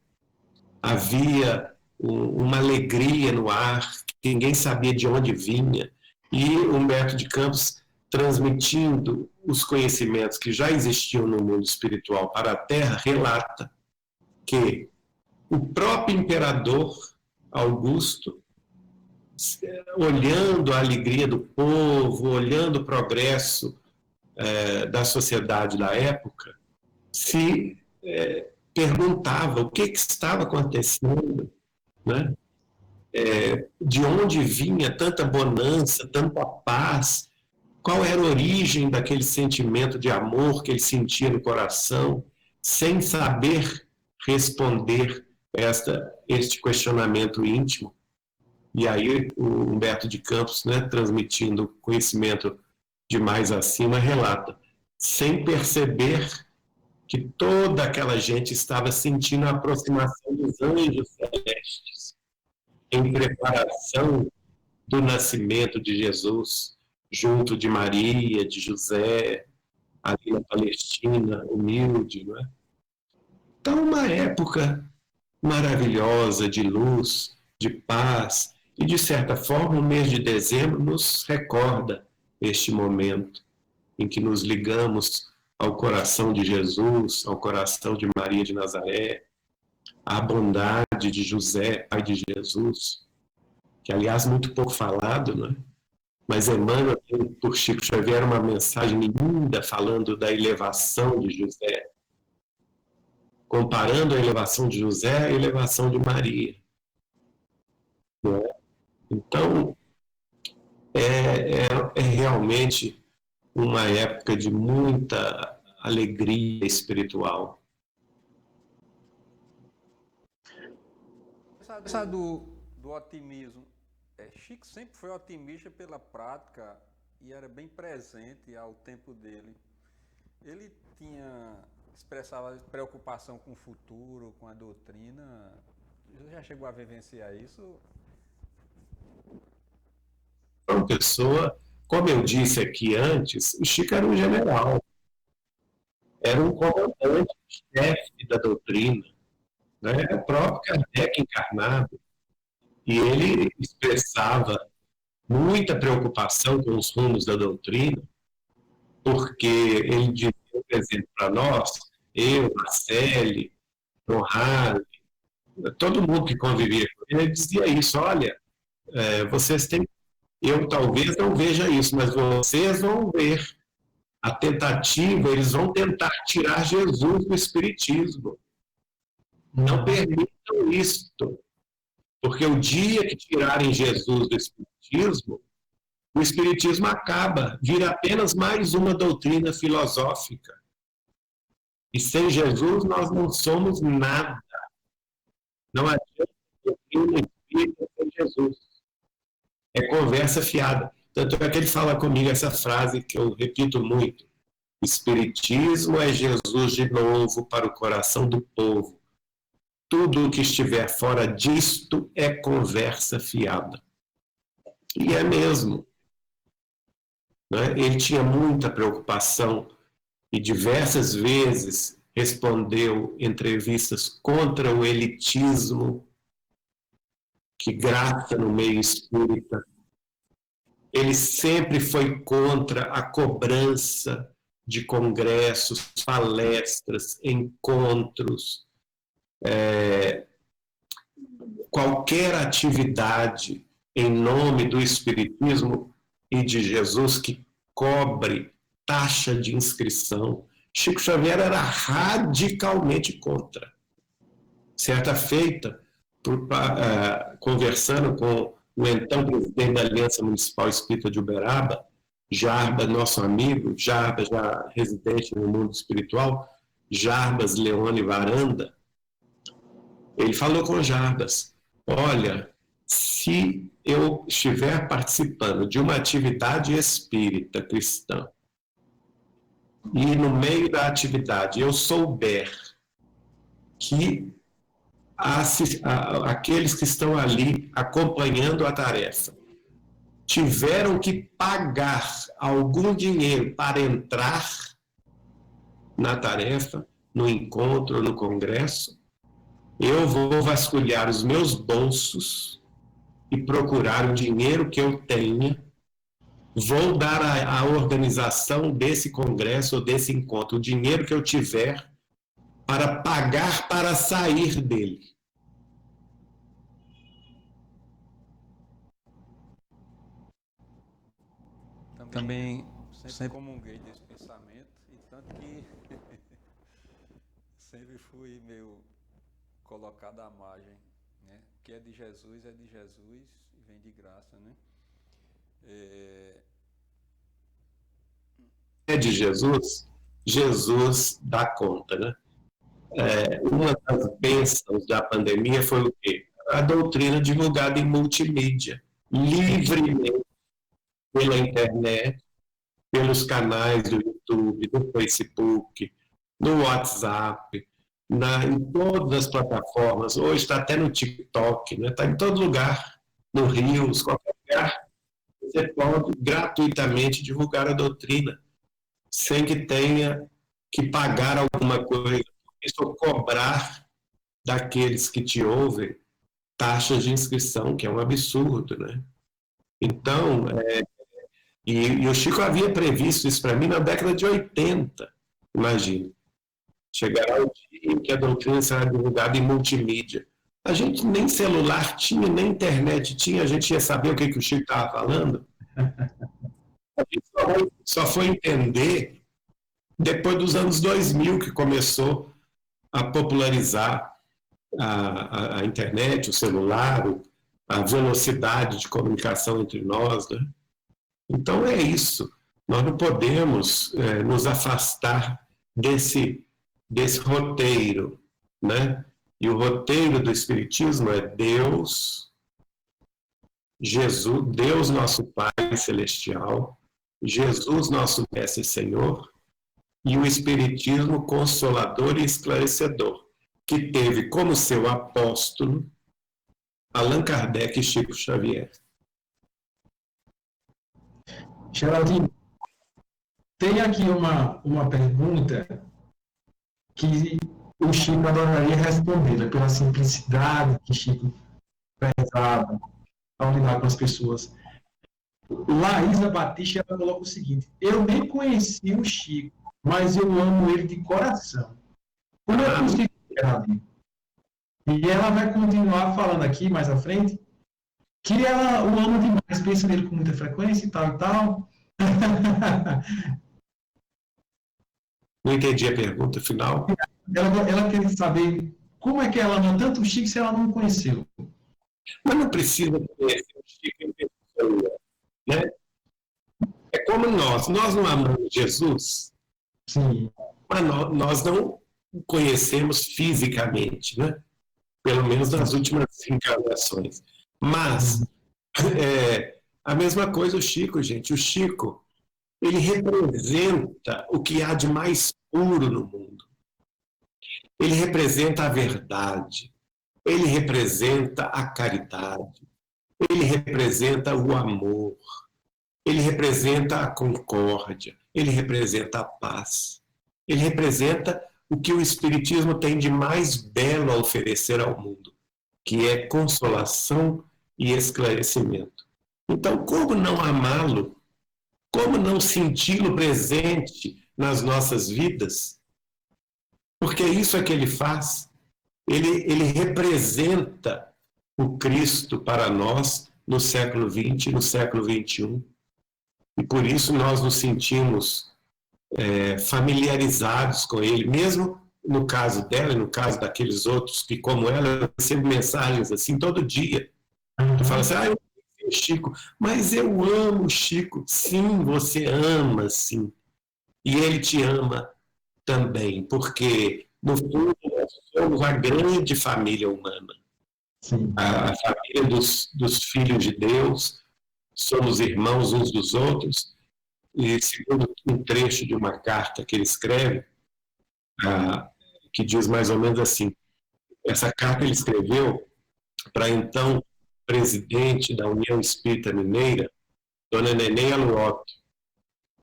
Havia uma alegria no ar, que ninguém sabia de onde vinha, e Humberto de Campos, transmitindo os conhecimentos que já existiam no mundo espiritual para a Terra, relata que o próprio imperador Augusto, olhando a alegria do povo, olhando o progresso da sociedade da época, se perguntava o que estava acontecendo, né? De onde vinha tanta bonança, tanta paz, qual era a origem daquele sentimento de amor que ele sentia no coração, sem saber responder este questionamento íntimo. E aí o Humberto de Campos, né, transmitindo conhecimento de mais acima, relata, sem perceber que toda aquela gente estava sentindo a aproximação dos anjos celestes, em preparação do nascimento de Jesus, junto de Maria, de José, ali na Palestina, humilde, não é? Então, uma época maravilhosa de luz, de paz, e de certa forma o mês de dezembro nos recorda este momento em que nos ligamos ao coração de Jesus, ao coração de Maria de Nazaré, à bondade de José, pai de Jesus, que aliás muito pouco falado, não é? Mas Emmanuel, por Chico Xavier, uma mensagem linda falando da elevação de José, comparando a elevação de José à elevação de Maria. Não é? Então, é realmente uma época de muita alegria espiritual. Essa do otimismo, Chico sempre foi otimista pela prática e era bem presente ao tempo dele. Ele expressava preocupação com o futuro, com a doutrina, Você já chegou a vivenciar isso? Uma pessoa, como eu disse aqui antes, o Chico era um general, era um comandante, chefe da doutrina, né? O próprio Kardec encarnado, e ele expressava muita preocupação com os rumos da doutrina, porque ele dizia, por exemplo, para nós, eu, Marcele, Conrado, todo mundo que convivia com ele dizia isso, olha, vocês têm, eu talvez não veja isso, mas vocês vão ver a tentativa, eles vão tentar tirar Jesus do Espiritismo. Não permitam isto, porque o dia que tirarem Jesus do Espiritismo, o Espiritismo acaba, vira apenas mais uma doutrina filosófica. E sem Jesus nós não somos nada. Não adianta doutrina espírita sem Jesus. É conversa fiada. Tanto é que ele fala comigo essa frase que eu repito muito. Espiritismo é Jesus de novo para o coração do povo. Tudo o que estiver fora disto é conversa fiada. E é mesmo. Né? Ele tinha muita preocupação e diversas vezes respondeu entrevistas contra o elitismo que graça no meio espírita. Ele sempre foi contra a cobrança de congressos, palestras, encontros, qualquer atividade em nome do Espiritismo e de Jesus que cobre taxa de inscrição. Chico Xavier era radicalmente contra. Certa feita, conversando com o então presidente da Aliança Municipal Espírita de Uberaba, Jarbas, nosso amigo, Jarbas, já residente no mundo espiritual, Jarbas Leone Varanda, ele falou com Jarbas, olha, se eu estiver participando de uma atividade espírita cristã e no meio da atividade eu souber que aqueles que estão ali acompanhando a tarefa tiveram que pagar algum dinheiro para entrar na tarefa, no encontro, no congresso, eu vou vasculhar os meus bolsos e procurar o dinheiro que eu tenha, vou dar à organização desse congresso ou desse encontro o dinheiro que eu tiver para pagar para sair dele. Também sempre comunguei desse pensamento, e tanto que sempre fui meio colocado à margem, né? O que é de Jesus e vem de graça, né? É de Jesus, Jesus dá conta, né? Uma das bênçãos da pandemia foi o quê? A doutrina divulgada em multimídia, livremente, pela internet, pelos canais do YouTube, do Facebook, no WhatsApp, em todas as plataformas. Hoje está até no TikTok, né? Está em todo lugar, no Rios, qualquer lugar. Você pode gratuitamente divulgar a doutrina, sem que tenha que pagar alguma coisa, ou cobrar daqueles que te ouvem taxas de inscrição, que é um absurdo, né? Então, e o Chico havia previsto isso para mim na década de 80, imagina. Chegará o dia em que a doutrina será divulgada em multimídia. A gente nem celular tinha, nem internet tinha, a gente ia saber o que o Chico estava falando. A gente só foi entender depois dos anos 2000 que começou a popularizar a internet, o celular, a velocidade de comunicação entre nós, né? Então é isso. Nós não podemos nos afastar desse roteiro, né? E o roteiro do Espiritismo é Deus, Jesus, Deus nosso Pai Celestial, Jesus nosso Mestre e Senhor, e o Espiritismo consolador e esclarecedor, que teve como seu apóstolo Allan Kardec e Chico Xavier. Geraldinho, tem aqui uma pergunta que o Chico adoraria responder, pela simplicidade que Chico prezava ao lidar com as pessoas. Laísa Batista, ela coloca o seguinte: eu nem conheci o Chico, mas eu amo ele de coração. Como é possível, Geraldinho? E ela vai continuar falando aqui mais à frente que ela o ama demais, pensa nele com muita frequência e tal e tal. Não entendi a pergunta final. Ela quer saber como é que ela ama tanto o Chico se ela não o conheceu. Mas não precisa conhecer o Chico em pessoa, né? É como nós não amamos Jesus, Sim. mas nós não o conhecemos fisicamente, né? Pelo menos nas últimas encarnações. Mas, a mesma coisa o Chico, gente. O Chico, ele representa o que há de mais puro no mundo. Ele representa a verdade. Ele representa a caridade. Ele representa o amor. Ele representa a concórdia. Ele representa a paz. Ele representa o que o Espiritismo tem de mais belo a oferecer ao mundo, que é consolação e esclarecimento. Então, como não amá-lo? Como não senti-lo presente nas nossas vidas? Porque isso é que ele faz. Ele representa o Cristo para nós no século XX e no século XXI. E por isso nós nos sentimos familiarizados com ele, mesmo no caso dela e no caso daqueles outros que, como ela, recebem mensagens assim todo dia. Tu fala assim, eu amo o Chico, mas eu amo o Chico. Sim, você ama, sim. E ele te ama também, porque, no fundo, nós somos a grande família humana. Sim. A família dos filhos de Deus, somos irmãos uns dos outros. E segundo um trecho de uma carta que ele escreve, que diz mais ou menos assim, essa carta ele escreveu para então presidente da União Espírita Mineira, Dona Neném Aluoto.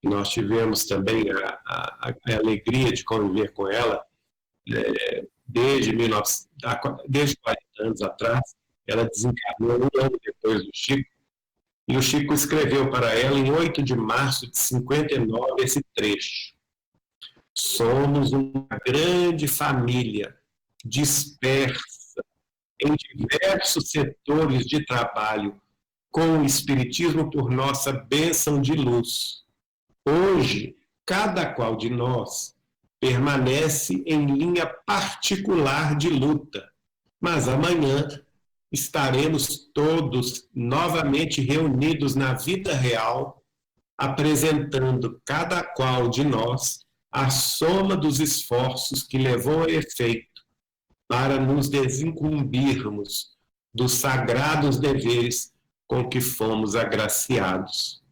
Nós tivemos também a alegria de conviver com ela desde 40 anos atrás. Ela desencarnou um ano depois do Chico. E o Chico escreveu para ela, em 8 de março de 59, esse trecho. Somos uma grande família, dispersa em diversos setores de trabalho, com o Espiritismo por nossa bênção de luz. Hoje, cada qual de nós permanece em linha particular de luta, mas amanhã estaremos todos novamente reunidos na vida real, apresentando cada qual de nós a soma dos esforços que levou a efeito para nos desincumbirmos dos sagrados deveres com que fomos agraciados.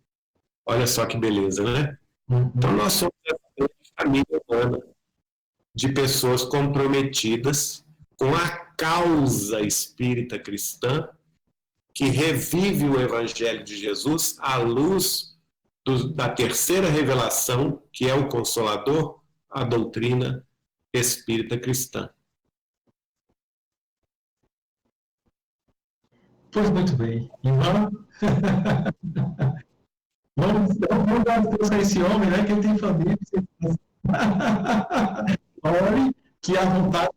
Olha só que beleza, né? Então nós somos uma família humana de pessoas comprometidas com a causa espírita cristã, que revive o Evangelho de Jesus à luz da terceira revelação, que é o Consolador, a doutrina espírita cristã. Pois muito bem. E vamos dar força a esse homem, né? Que ele tem família. Olhe que a vontade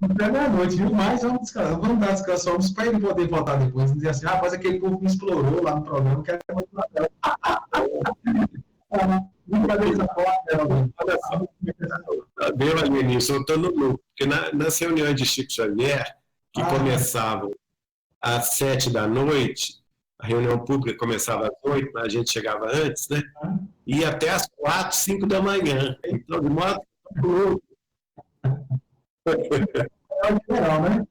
até meia-noite, viu? Mas vamos descansar, vamos dar descanso para ele poder voltar depois e dizer assim, rapaz, aquele povo me explorou lá no programa, quero muito lá. Brincadeira forte, olha só. Deu, Alenilson, eu estou no lucro, porque nas reuniões de Chico Xavier, que começavam às 7 da noite, a reunião pública começava às 8, mas a gente chegava antes, né? Ia até às 4, 5 da manhã. Então, de modo geral, né?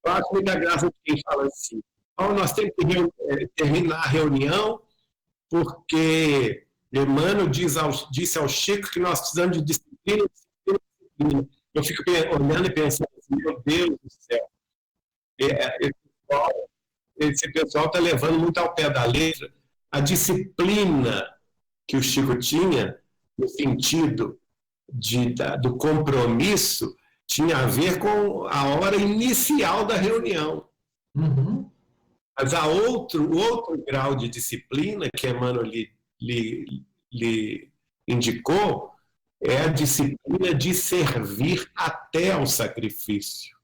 Eu acho muita graça de quem fala assim. Então, nós temos que terminar a reunião, porque Emmanuel disse ao Chico que nós precisamos de disciplina. Eu fico olhando e pensando assim, meu Deus do céu. esse pessoal está levando muito ao pé da letra a disciplina que o Chico tinha, no sentido do compromisso, tinha a ver com a hora inicial da reunião. Uhum. Mas há outro grau de disciplina que Emmanuel lhe indicou, é a disciplina de servir até ao sacrifício.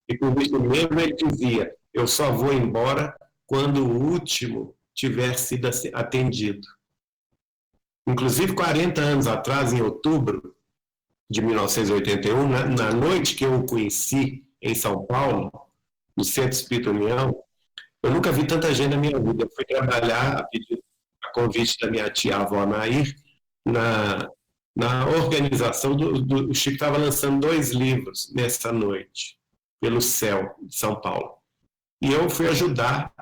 E por isso mesmo ele dizia, eu só vou embora quando o último tiver sido atendido. Inclusive, 40 anos atrás, em outubro de 1981, na noite que eu o conheci em São Paulo, no Centro Espírita União, eu nunca vi tanta gente na minha vida. Eu fui trabalhar a convite da minha tia-avó Nair, na organização o Chico estava lançando 2 livros nessa noite, pelo céu de São Paulo. E eu fui ajudar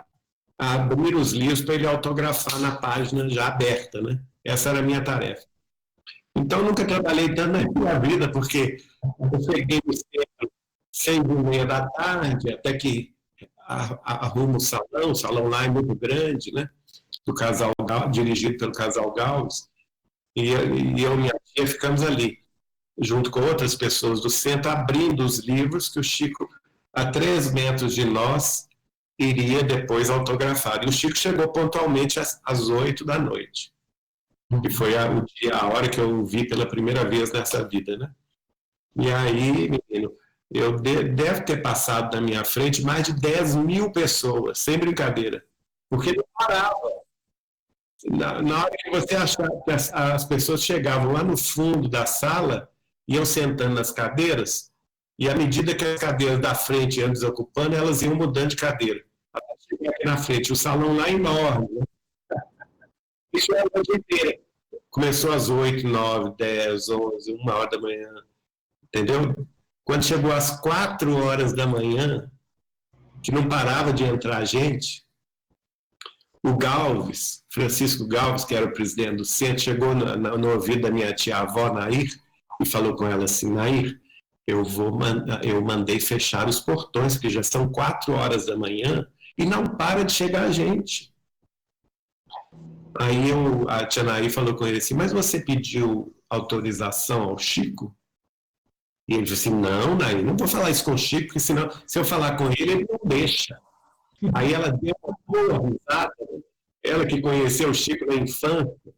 a abrir os livros para ele autografar na página já aberta, né? Essa era a minha tarefa. Então, nunca trabalhei tanto na minha vida, porque eu cheguei no centro 6h30 da tarde, até que arrumo o salão lá é muito grande, né? Do casal, dirigido pelo casal Gauss, e eu e minha tia ficamos ali, junto com outras pessoas do centro, abrindo os livros que o Chico, a 3 metros de nós, iria depois autografar. E o Chico chegou pontualmente às 8 da noite. Que foi a hora que eu o vi pela primeira vez nessa vida, né? E aí, menino, eu deve ter passado na minha frente mais de 10.000 pessoas, sem brincadeira. Porque não parava. Na hora que você achava que as pessoas chegavam lá no fundo da sala, iam sentando nas cadeiras, e à medida que as cadeiras da frente iam desocupando, elas iam mudando de cadeira. Até chegar aqui na frente, o salão lá enorme. Né? Isso era a noite inteira. Começou às 8, 9, 10, 11, 1 hora da manhã. Entendeu? Quando chegou às 4 horas da manhã, que não parava de entrar gente, o Galves, Francisco Galves, que era o presidente do centro, chegou no ouvido da minha tia-avó, Nair, e falou com ela assim, Nair, eu mandei fechar os portões, porque já são 4 horas da manhã, e não para de chegar gente. Aí a tia Nair falou com ele assim, mas você pediu autorização ao Chico? E ele disse assim, não, Nair, não vou falar isso com o Chico, porque senão, se eu falar com ele, ele não deixa. Aí ela deu uma boa risada, ela que conheceu o Chico na infância,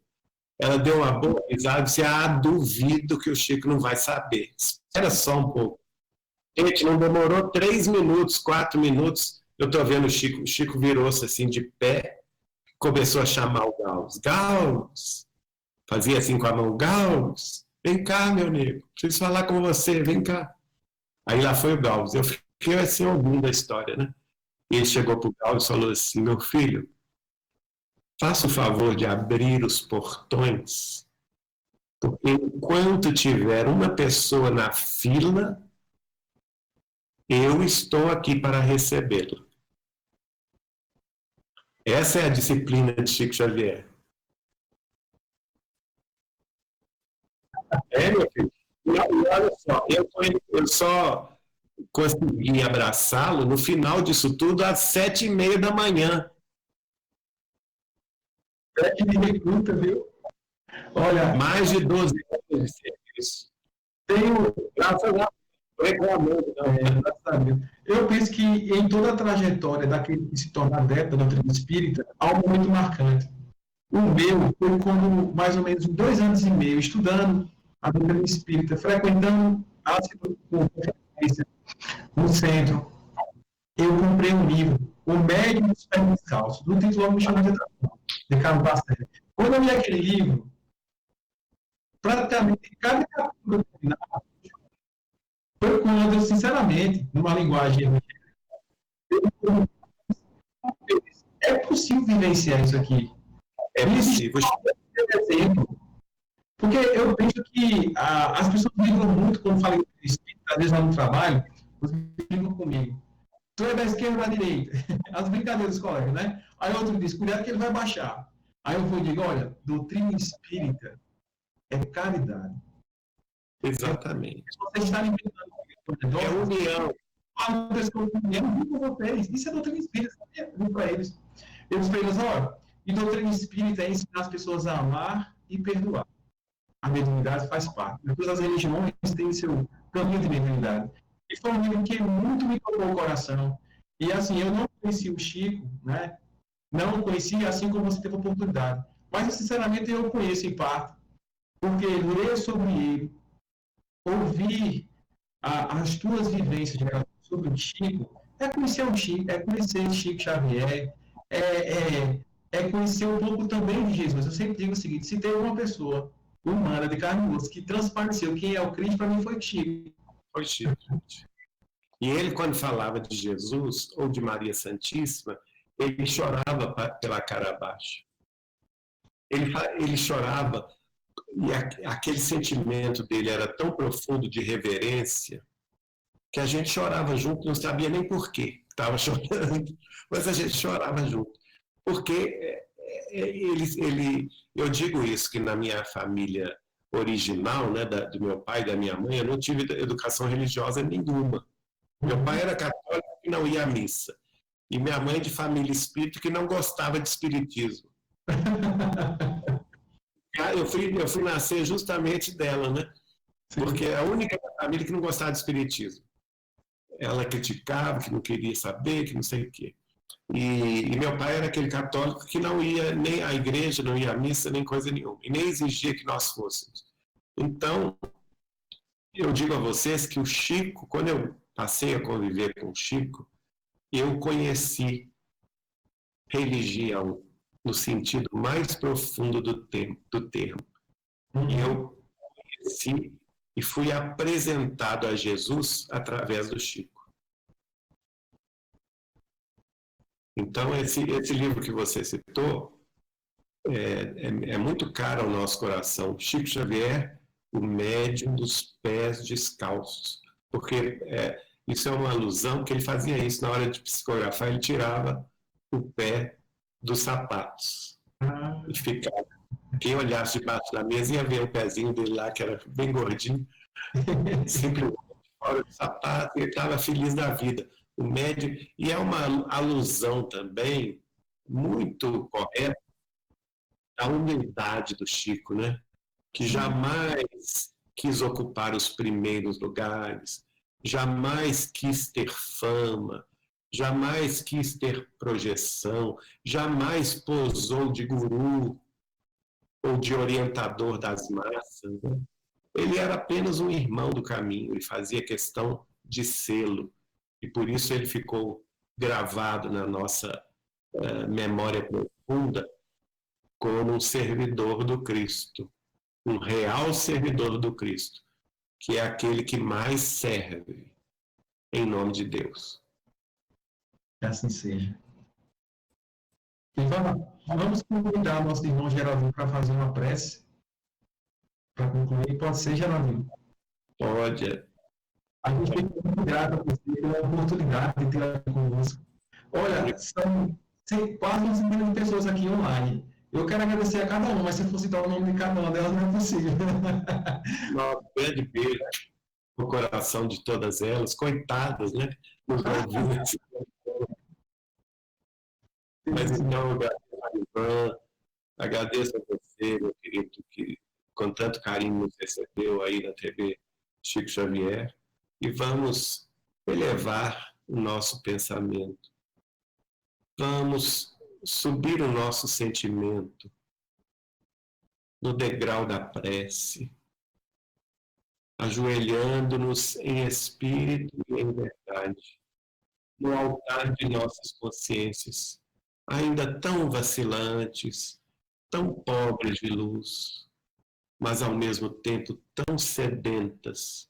ela deu uma boa risada e disse, duvido que o Chico não vai saber. Espera só um pouco. Gente, não demorou 3 minutos, 4 minutos, eu estou vendo o Chico virou-se assim de pé, começou a chamar o Gauss. Gauss! Fazia assim com a mão, Gauss, vem cá, meu amigo, preciso falar com você, vem cá. Aí lá foi o Gauss. Eu fiquei assim ouvindo a história, né? E ele chegou para o Gauss e falou assim, meu filho, faça o favor de abrir os portões, porque enquanto tiver uma pessoa na fila, eu estou aqui para recebê-lo. Essa é a disciplina de Chico Xavier. Meu filho? E olha só, eu só consegui abraçá-lo no final disso tudo às 7h30 da manhã. Que me recruta, viu? Olha, mais de 12 anos de serviço. Tenho, graças a Deus, reclamando, graças a Deus. Eu penso que em toda a trajetória daquele que se torna adepto da doutrina espírita, há um momento marcante. O meu foi quando, mais ou menos, 2 anos e meio, estudando a doutrina espírita, frequentando a conferência no centro, eu comprei um livro, O Médium dos Pés Descalços, do título logo me chamou de atenção, de Carlos Bacelli. Quando eu li aquele livro, praticamente cada capítulo final foi quando eu, sinceramente, numa linguagem é possível vivenciar isso aqui. É possível. Porque eu vejo que as pessoas brincam muito quando falam de espírito, às vezes lá no trabalho, eles brincam comigo. Tu é da esquerda ou da direita? As brincadeiras dos colegas, né? Aí outro diz, cuidado que ele vai baixar. Aí eu vou dizer, olha, doutrina espírita é caridade. Exatamente. Se você está inventando é união. falo para eu digo para vocês, isso é doutrina espírita, eu digo para eles. Eu digo para eles, ó, e doutrina espírita é ensinar as pessoas a amar e perdoar. A mediunidade faz parte. Todas as religiões têm seu caminho de mediunidade. E foi um livro que muito me tocou o coração. E assim, eu não conheci o Chico, né? Não o conheci assim como você teve a oportunidade. Mas, sinceramente, eu conheço em parte. Porque ler sobre ele, ouvir as tuas vivências sobre o Chico, é conhecer o Chico, é conhecer Chico Xavier, é conhecer um pouco também de Jesus. Eu sempre digo o seguinte, se tem uma pessoa humana, de carne e osso, que transpareceu quem é o Cristo, para mim foi Chico. Foi Chico. E ele, quando falava de Jesus ou de Maria Santíssima, ele chorava pela cara abaixo. Ele chorava, e aquele sentimento dele era tão profundo de reverência, que a gente chorava junto, não sabia nem por quê estava chorando, mas a gente chorava junto. Porque eu digo isso, que na minha família original, né, do meu pai e da minha mãe, eu não tive educação religiosa nenhuma. Meu pai era católico e não ia à missa. E minha mãe de família espírita que não gostava de espiritismo. Eu fui nascer justamente dela, né? Porque é a única família que não gostava de espiritismo. Ela criticava, que não queria saber, que não sei o quê. E meu pai era aquele católico que não ia nem à igreja, não ia à missa, nem coisa nenhuma. E nem exigia que nós fôssemos. Então, eu digo a vocês que o Chico, quando eu passei a conviver com o Chico, eu conheci religião no sentido mais profundo do termo. E eu conheci e fui apresentado a Jesus através do Chico. Então, esse livro que você citou é muito caro ao nosso coração. Chico Xavier, o médium dos pés descalços. Porque isso é uma alusão, que ele fazia isso na hora de psicografar, ele tirava o pé dos sapatos. E ficava. Quem olhasse debaixo da mesa ia ver o pezinho dele lá, que era bem gordinho, simplesmente fora do sapato, e ele estava feliz da vida. O médium, e é uma alusão também muito correta à humildade do Chico, né? Que jamais quis ocupar os primeiros lugares, jamais quis ter fama, jamais quis ter projeção, jamais posou de guru ou de orientador das massas. Né? Ele era apenas um irmão do caminho e fazia questão de sê-lo. E por isso ele ficou gravado na nossa memória profunda como um servidor do Cristo, um real servidor do Cristo, que é aquele que mais serve em nome de Deus. Que assim seja. E vamos convidar o nosso irmão Geraldinho para fazer uma prece, para concluir. Pode ser, Geraldinho? Pode. A gente fica muito grato a você pela oportunidade de ter aqui conosco. Olha, são quase 11 mil pessoas aqui online. Eu quero agradecer a cada um, mas se eu for citar o nome de cada uma delas, não é possível. Um grande beijo no coração de todas elas, coitadas, né? Nos ouvindo esse Mas então, eu agradeço a Ivan, agradeço a você, meu querido, que com tanto carinho nos recebeu aí na TV Chico Xavier, e vamos elevar o nosso pensamento. Vamos subir o nosso sentimento no degrau da prece, ajoelhando-nos em espírito e em verdade, no altar de nossas consciências, ainda tão vacilantes, tão pobres de luz, mas ao mesmo tempo tão sedentas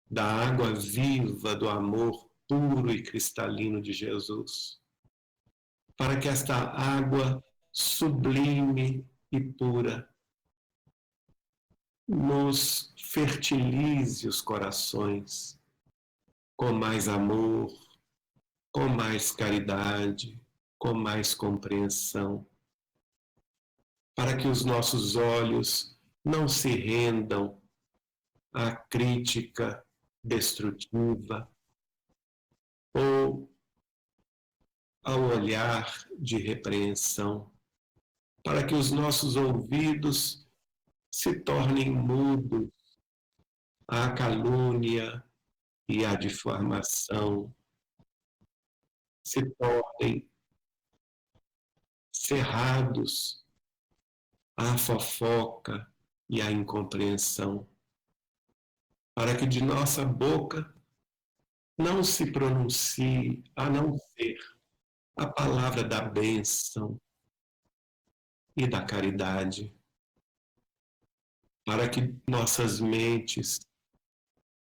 da água viva do amor puro e cristalino de Jesus, para que esta água sublime e pura nos fertilize os corações com mais amor, com mais caridade, com mais compreensão, para que os nossos olhos não se rendam à crítica destrutiva, ou ao olhar de repreensão, para que os nossos ouvidos se tornem mudos à calúnia e à difamação, se tornem cerrados à fofoca e à incompreensão, para que de nossa boca não se pronuncie, a não ser a palavra da bênção e da caridade, para que nossas mentes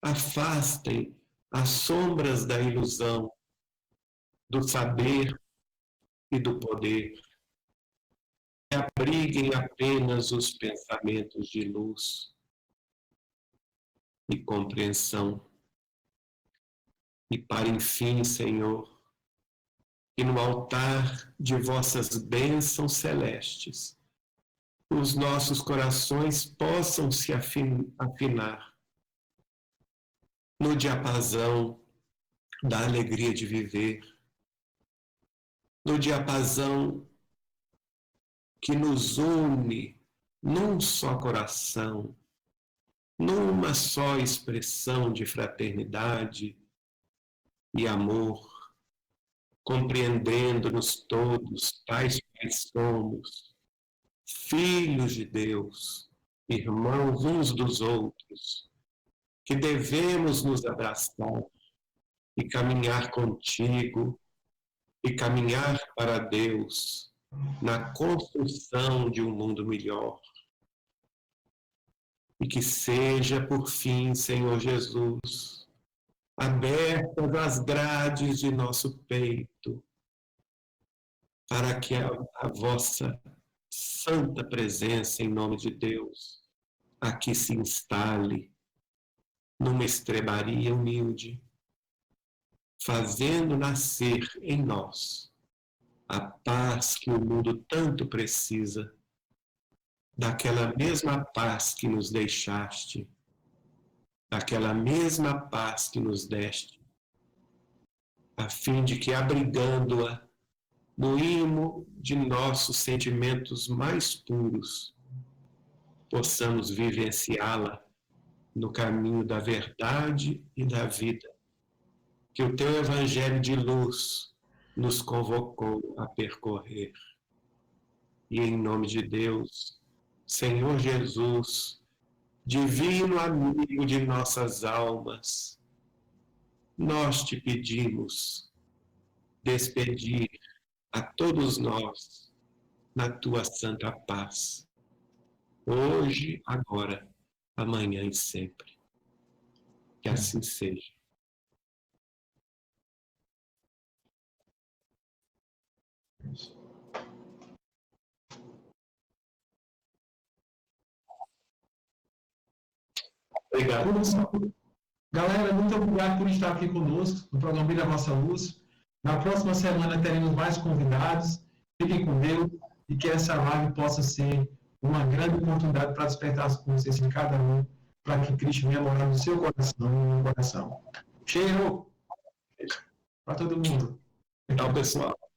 afastem as sombras da ilusão, do saber e do poder, e abriguem apenas os pensamentos de luz e compreensão. E para enfim, Senhor, que no altar de vossas bênçãos celestes, os nossos corações possam se afinar no diapasão da alegria de viver, no diapasão que nos une num só coração, numa só expressão de fraternidade e amor, compreendendo-nos todos, tais quais somos, filhos de Deus, irmãos uns dos outros, que devemos nos abraçar e caminhar contigo, e caminhar para Deus na construção de um mundo melhor. E que seja, por fim, Senhor Jesus, abertas as grades de nosso peito, para que a vossa santa presença, em nome de Deus, aqui se instale numa estrebaria humilde, fazendo nascer em nós a paz que o mundo tanto precisa, daquela mesma paz que nos deixaste, daquela mesma paz que nos deste, a fim de que, abrigando-a no imo de nossos sentimentos mais puros, possamos vivenciá-la no caminho da verdade e da vida, que o teu Evangelho de luz nos convocou a percorrer. E em nome de Deus, Senhor Jesus, divino amigo de nossas almas, nós te pedimos despedir a todos nós na tua santa paz, hoje, agora, amanhã e sempre. Que assim seja. Obrigado. Galera, muito obrigado por estar aqui conosco no programa Brilha a Vossa Luz. Na próxima semana teremos mais convidados. Fiquem com Deus e que essa live possa ser uma grande oportunidade para despertar as consciências de cada um, para que Cristo venha morar no seu coração e no meu coração. Cheiro para todo mundo. Tchau, pessoal.